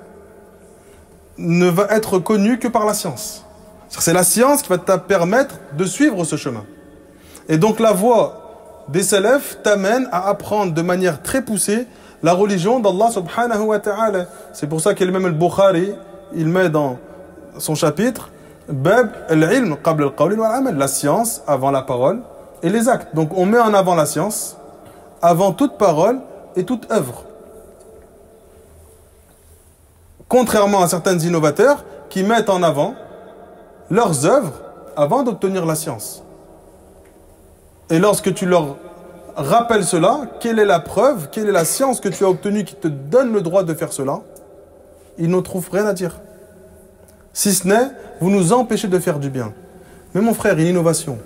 ne va être connue que par la science. C'est la science qui va te permettre de suivre ce chemin. Et donc la voie des salafs t'amène à apprendre de manière très poussée la religion d'Allah subhanahu wa ta'ala. C'est pour ça que même al-Bukhari, il met dans son chapitre Bab al-ilm qabl al-qawl wal-amal, la science avant la parole et les actes. Donc on met en avant la science avant toute parole et toute œuvre. Contrairement à certains innovateurs qui mettent en avant leurs œuvres avant d'obtenir la science. Et lorsque tu leur rappelle cela. Quelle est la preuve, quelle est la science que tu as obtenue qui te donne le droit de faire cela? Ils ne trouvent rien à dire. Si ce n'est, vous nous empêchez de faire du bien. Mais mon frère, une innovation.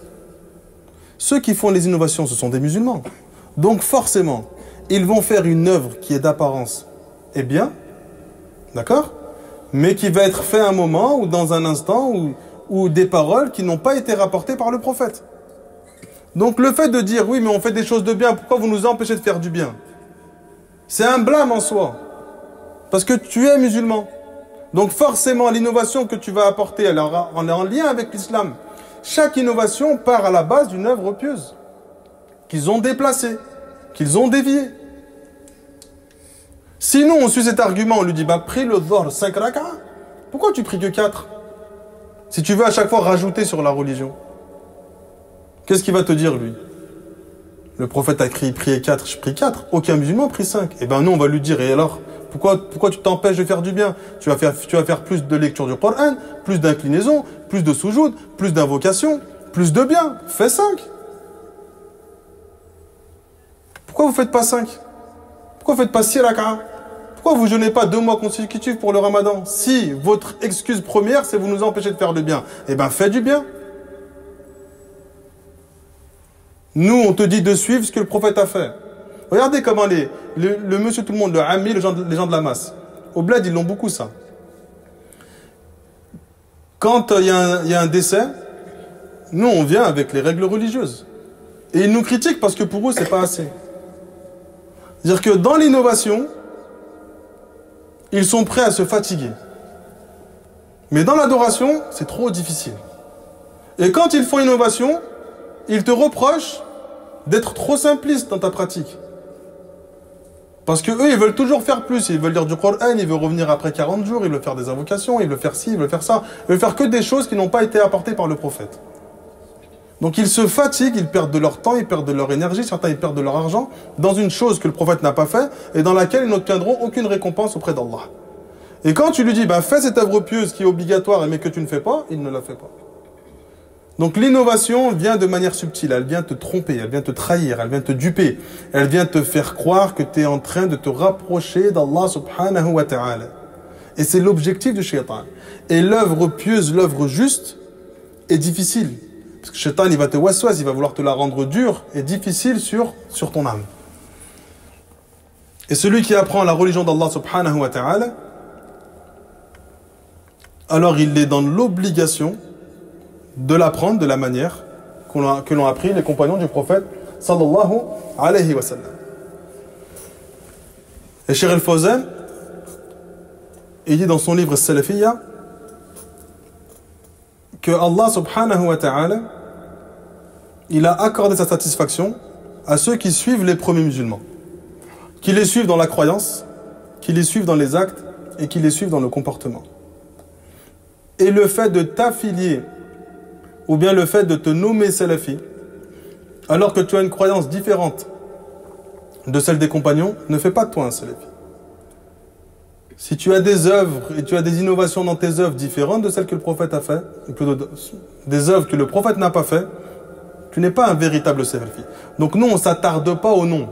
Ceux qui font les innovations, ce sont des musulmans. Donc forcément, ils vont faire une œuvre qui est d'apparence et bien, d'accord? Mais qui va être fait à un moment ou dans un instant ou des paroles qui n'ont pas été rapportées par le prophète. Donc le fait de dire, oui, mais on fait des choses de bien, pourquoi vous nous empêchez de faire du bien? C'est un blâme en soi. Parce que tu es musulman. Donc forcément, l'innovation que tu vas apporter, elle est en lien avec l'islam. Chaque innovation part à la base d'une œuvre pieuse, qu'ils ont déplacée, qu'ils ont déviée. Sinon, on suit cet argument, on lui dit, bah, prie le dhuhr 5 rak'ah. Pourquoi tu pries que 4? Si tu veux à chaque fois rajouter sur la religion. Qu'est-ce qu'il va te dire, lui? Le prophète a prié 4, je prie 4. Aucun musulman prie 5. Eh ben nous, on va lui dire, et alors, pourquoi tu t'empêches de faire du bien? Tu vas faire plus de lecture du Coran, plus d'inclinaison, plus de soujoud, plus d'invocation, plus de bien. Fais 5. Pourquoi vous faites pas 5? Pourquoi vous faites pas 6 rak'ah? Pourquoi vous jeûnez pas 2 mois consécutifs pour le ramadan? Si votre excuse première, c'est vous nous empêcher de faire du bien, eh ben fais du bien. Nous, on te dit de suivre ce que le prophète a fait. Regardez comment le monsieur tout le monde, le ami, les gens de la masse. Au bled, ils l'ont beaucoup ça. Quand il y a un décès, nous, on vient avec les règles religieuses. Et ils nous critiquent parce que pour eux, c'est pas assez. C'est-à-dire que dans l'innovation, ils sont prêts à se fatiguer. Mais dans l'adoration, c'est trop difficile. Et quand ils font innovation, ils te reprochent d'être trop simpliste dans ta pratique. Parce que eux, ils veulent toujours faire plus. Ils veulent lire du Coran, ils veulent revenir après 40 jours, ils veulent faire des invocations, ils veulent faire ci, ils veulent faire ça. Ils veulent faire que des choses qui n'ont pas été apportées par le prophète. Donc ils se fatiguent, ils perdent de leur temps, ils perdent de leur énergie, certains ils perdent de leur argent dans une chose que le prophète n'a pas fait et dans laquelle ils n'obtiendront aucune récompense auprès d'Allah. Et quand tu lui dis, fais cette œuvre pieuse qui est obligatoire mais que tu ne fais pas, il ne la fait pas. Donc l'innovation vient de manière subtile, elle vient te tromper, elle vient te trahir, elle vient te duper, elle vient te faire croire que tu es en train de te rapprocher d'Allah subhanahu wa ta'ala. Et c'est l'objectif du shaitan. Et l'œuvre pieuse, l'œuvre juste est difficile. Parce que le shaitan, il va te waswas, il va vouloir te la rendre dure et difficile sur ton âme. Et celui qui apprend la religion d'Allah subhanahu wa ta'ala, alors il est dans l'obligation de l'apprendre de la manière que l'ont appris les compagnons du prophète sallallahu alayhi wa sallam. Et Cheikh Al-Fawzan, il dit dans son livre Salafiyya que Allah subhanahu wa ta'ala, il a accordé sa satisfaction à ceux qui suivent les premiers musulmans, qui les suivent dans la croyance, qui les suivent dans les actes et qui les suivent dans le comportement. Et le fait de t'affilier ou bien le fait de te nommer salafi alors que tu as une croyance différente de celle des compagnons ne fait pas de toi un salafi. Si tu as des œuvres et tu as des innovations dans tes œuvres différentes de celles que le prophète a fait, ou plutôt des œuvres que le prophète n'a pas fait, tu n'es pas un véritable salafi. Donc nous, on ne s'attarde pas au nom.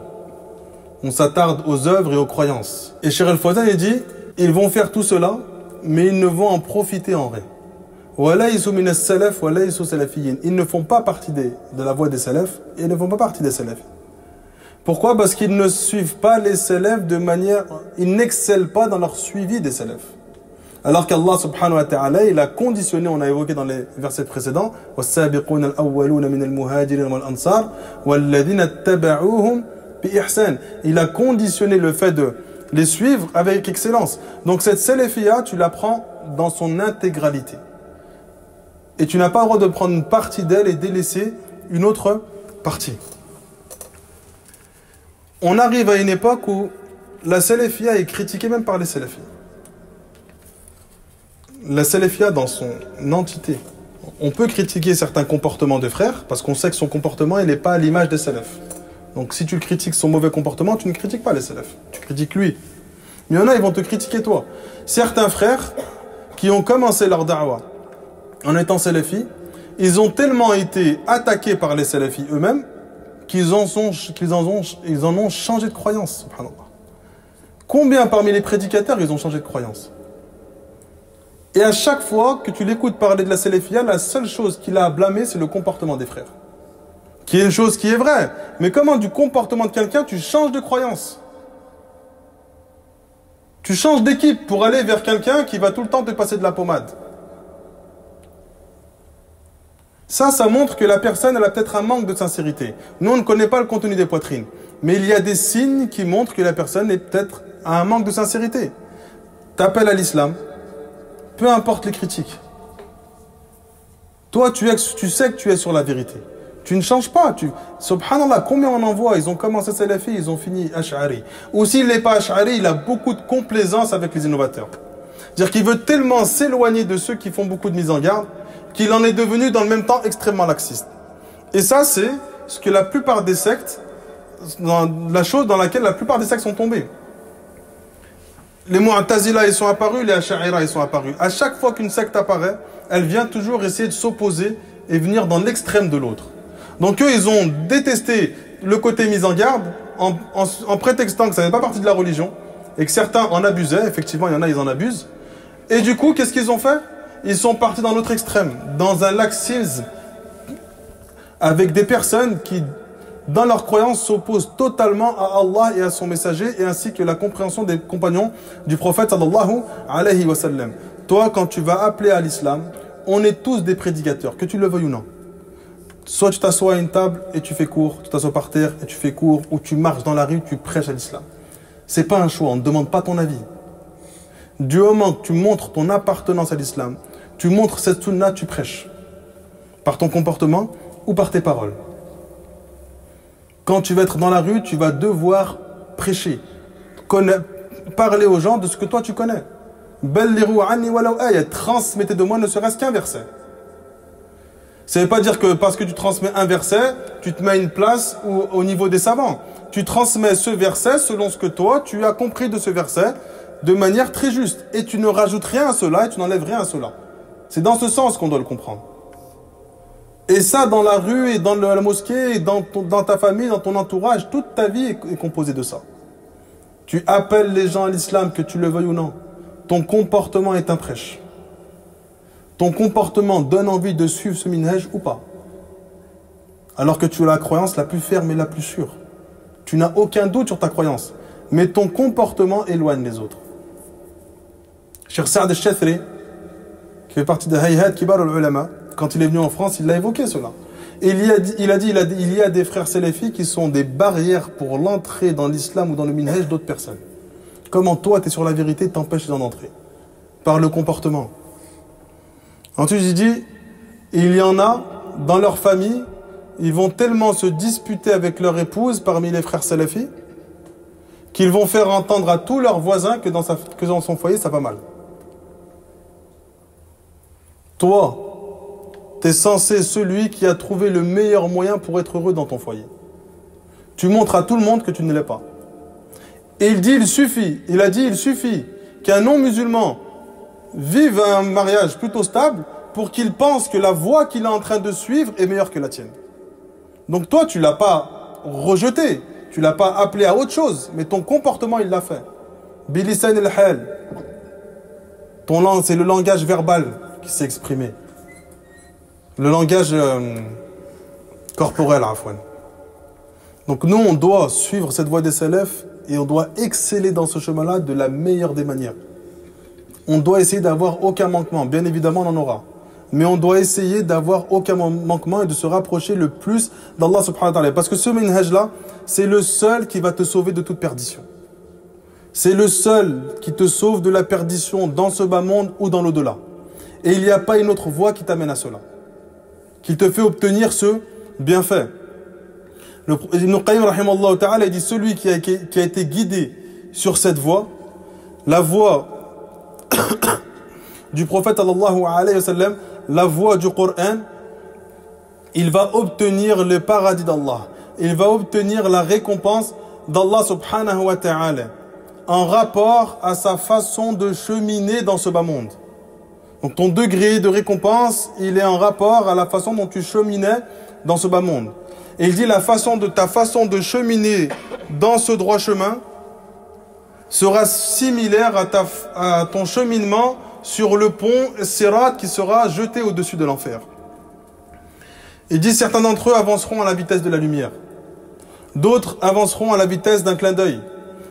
On s'attarde aux œuvres et aux croyances. Et Cheikh Al-Fawzan, il dit, ils vont faire tout cela, mais ils ne vont en profiter en rien. Ils ne font pas partie de la voie des salafs et ils ne font pas partie des salafs. Pourquoi? Parce qu'ils ne suivent pas les salafs de manière... Ils n'excellent pas dans leur suivi des salafs. Alors qu'Allah subhanahu wa ta'ala, il a conditionné, on a évoqué dans les versets précédents, وَالسَّابِقُونَ الْأَوَّلُونَ مِنَ الْمُهَاجِرِينَ وَالْأَنصَارِ وَالَّذِينَ اتَّبَعُوهُمْ بِإِحْسَانٍ. Il a conditionné le fait de les suivre avec excellence. Donc cette salafiyya, tu la prends dans son intégralité. Et tu n'as pas le droit de prendre une partie d'elle et délaisser une autre partie. On arrive à une époque où la salafiyya est critiquée même par les salafis. La salafiyya dans son entité. On peut critiquer certains comportements de frères parce qu'on sait que son comportement il n'est pas à l'image des salafs. Donc si tu critiques son mauvais comportement, tu ne critiques pas les salafs. Tu critiques lui. Mais il y en a, ils vont te critiquer toi. Certains frères qui ont commencé leur da'wah en étant salafis, ils ont tellement été attaqués par les salafis eux-mêmes qu'ils en ont changé de croyance, subhanallah. Combien parmi les prédicateurs ils ont changé de croyance? Et à chaque fois que tu l'écoutes parler de la salafia, la seule chose qu'il a à blâmer, c'est le comportement des frères. Qui est une chose qui est vraie. Mais comment du comportement de quelqu'un, tu changes de croyance? Tu changes d'équipe pour aller vers quelqu'un qui va tout le temps te passer de la pommade. Ça montre que la personne, elle a peut-être un manque de sincérité. Nous, on ne connaît pas le contenu des poitrines. Mais il y a des signes qui montrent que la personne est peut-être à un manque de sincérité. T'appelles à l'islam, peu importe les critiques. Toi, tu sais que tu es sur la vérité. Tu ne changes pas. Subhanallah, combien on en voit? Ils ont commencé salafi, ils ont fini ash'ari. Ou s'il n'est pas ash'ari, il a beaucoup de complaisance avec les innovateurs. C'est-à-dire qu'il veut tellement s'éloigner de ceux qui font beaucoup de mise en garde qu'il en est devenu dans le même temps extrêmement laxiste. Et ça, c'est ce que la plupart des sectes, la chose dans laquelle la plupart des sectes sont tombés. Les Mu'tazila, ils sont apparus, les Ash'ari, ils sont apparus. À chaque fois qu'une secte apparaît, elle vient toujours essayer de s'opposer et venir dans l'extrême de l'autre. Donc eux, ils ont détesté le côté mise en garde en prétextant que ça n'est pas partie de la religion et que certains en abusaient. Effectivement, il y en a, ils en abusent. Et du coup, qu'est-ce qu'ils ont fait? Ils sont partis dans l'autre extrême, dans un laxisme, avec des personnes qui, dans leur croyance, s'opposent totalement à Allah et à son messager, et ainsi que la compréhension des compagnons du prophète sallallahu alayhi wa sallam. Toi, quand tu vas appeler à l'islam, on est tous des prédicateurs, que tu le veuilles ou non. Soit tu t'assois à une table et tu fais cours, tu t'assois par terre et tu fais cours, ou tu marches dans la rue, tu prêches à l'islam. C'est pas un choix, on ne demande pas ton avis. Du moment que tu montres ton appartenance à l'islam, tu montres cette sunna, tu prêches. Par ton comportement ou par tes paroles. Quand tu vas être dans la rue, tu vas devoir prêcher. Parler aux gens de ce que toi tu connais. Transmettez de moi ne serait-ce qu'un verset. Ça ne veut pas dire que parce que tu transmets un verset, tu te mets à une place au niveau des savants. Tu transmets ce verset selon ce que toi tu as compris de ce verset de manière très juste. Et tu ne rajoutes rien à cela et tu n'enlèves rien à cela. C'est dans ce sens qu'on doit le comprendre. Et ça, dans la rue et dans la mosquée, et dans ta famille, dans ton entourage, toute ta vie est composée de ça. Tu appelles les gens à l'islam, que tu le veuilles ou non. Ton comportement est un prêche. Ton comportement donne envie de suivre ce minhaj ou pas. Alors que tu as la croyance la plus ferme et la plus sûre. Tu n'as aucun doute sur ta croyance. Mais ton comportement éloigne les autres. Cheikh Saad al-Shathri, qui fait partie de Hayhat Kibar al-Ulama, quand il est venu en France, il l'a évoqué cela. Et il y a des frères salafis qui sont des barrières pour l'entrée dans l'islam ou dans le minhaj d'autres personnes. Comment toi, tu es sur la vérité, t'empêches d'en entrer? Par le comportement. Ensuite, il dit, il y en a, dans leur famille, ils vont tellement se disputer avec leur épouse parmi les frères salafis, qu'ils vont faire entendre à tous leurs voisins que dans son foyer, ça va mal. Toi, tu es censé celui qui a trouvé le meilleur moyen pour être heureux dans ton foyer. Tu montres à tout le monde que tu ne l'es pas. Et il a dit, il suffit qu'un non-musulman vive un mariage plutôt stable pour qu'il pense que la voie qu'il est en train de suivre est meilleure que la tienne. Donc toi, tu ne l'as pas rejeté, tu ne l'as pas appelé à autre chose, mais ton comportement, il l'a fait. Bilisan al-hal. C'est le langage verbal qui s'est exprimé. Le langage corporel, afwan. Donc nous, on doit suivre cette voie des salafs et on doit exceller dans ce chemin-là de la meilleure des manières. On doit essayer d'avoir aucun manquement. Bien évidemment, on en aura. Mais on doit essayer d'avoir aucun manquement et de se rapprocher le plus d'Allah subhanahu wa ta'ala. Parce que ce minhaj-là, c'est le seul qui va te sauver de toute perdition. C'est le seul qui te sauve de la perdition dans ce bas monde ou dans l'au-delà. Et il n'y a pas une autre voie qui t'amène à cela. Qui te fait obtenir ce bienfait. Ibn Qayyim rahimallahu ta'ala dit celui qui a été guidé sur cette voie, la voie du prophète sallallahu alayhi wa sallam, la voie du Coran, il va obtenir le paradis d'Allah. Il va obtenir la récompense d'Allah subhanahu wa ta'ala en rapport à sa façon de cheminer dans ce bas monde. Donc ton degré de récompense, il est en rapport à la façon dont tu cheminais dans ce bas monde. Et il dit ta façon de cheminer dans ce droit chemin sera similaire à ton cheminement sur le pont Sirat qui sera jeté au-dessus de l'enfer. Il dit certains d'entre eux avanceront à la vitesse de la lumière. D'autres avanceront à la vitesse d'un clin d'œil.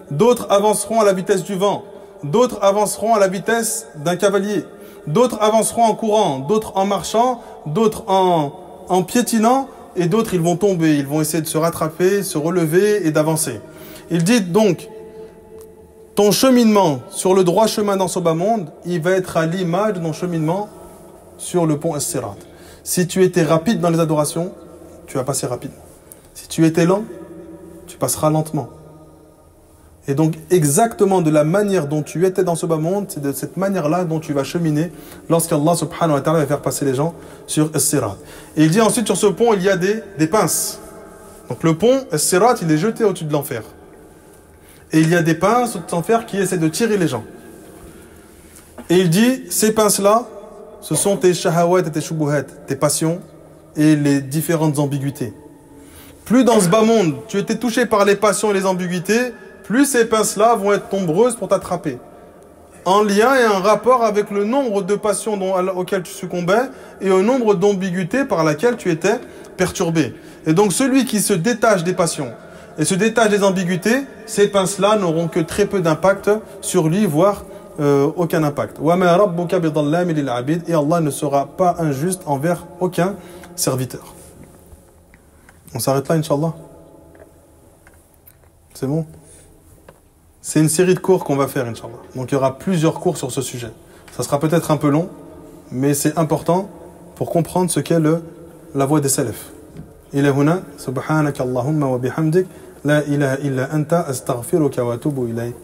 D'autres avanceront à la vitesse du vent. D'autres avanceront à la vitesse d'un cavalier. D'autres avanceront en courant, d'autres en marchant, d'autres en piétinant, et d'autres ils vont tomber, ils vont essayer de se rattraper, se relever et d'avancer. Il dit donc, ton cheminement sur le droit chemin dans ce bas monde, il va être à l'image de ton cheminement sur le pont As-Sirat. Si tu étais rapide dans les adorations, tu vas passer rapidement. Si tu étais lent, tu passeras lentement. Et donc exactement de la manière dont tu étais dans ce bas monde, c'est de cette manière-là dont tu vas cheminer lorsqu'Allah subhanahu wa ta'ala va faire passer les gens sur As-Sirat. Et il dit ensuite sur ce pont il y a des pinces. Donc le pont As-Sirat il est jeté au-dessus de l'enfer. Et il y a des pinces au-dessus de l'enfer qui essaient de tirer les gens. Et il dit ces pinces-là, ce sont tes shahawat et tes shubuhat, tes passions et les différentes ambiguïtés. Plus dans ce bas monde tu étais touché par les passions et les ambiguïtés, plus ces pinces-là vont être nombreuses pour t'attraper. En lien et en rapport avec le nombre de passions auxquelles tu succombais et au nombre d'ambiguïtés par laquelle tu étais perturbé. Et donc celui qui se détache des passions et se détache des ambiguïtés, ces pinces-là n'auront que très peu d'impact sur lui, voire aucun impact. Et Allah ne sera pas injuste envers aucun serviteur. On s'arrête là, Inch'Allah. C'est bon? C'est une série de cours qu'on va faire, Inch'Allah. Donc il y aura plusieurs cours sur ce sujet. Ça sera peut-être un peu long, mais c'est important pour comprendre ce qu'est la voie des salafs. Ila huna, subhanaka Allahumma wa bihamdik, la ilaha illa anta, astaghfiruka wa atubu ilayk.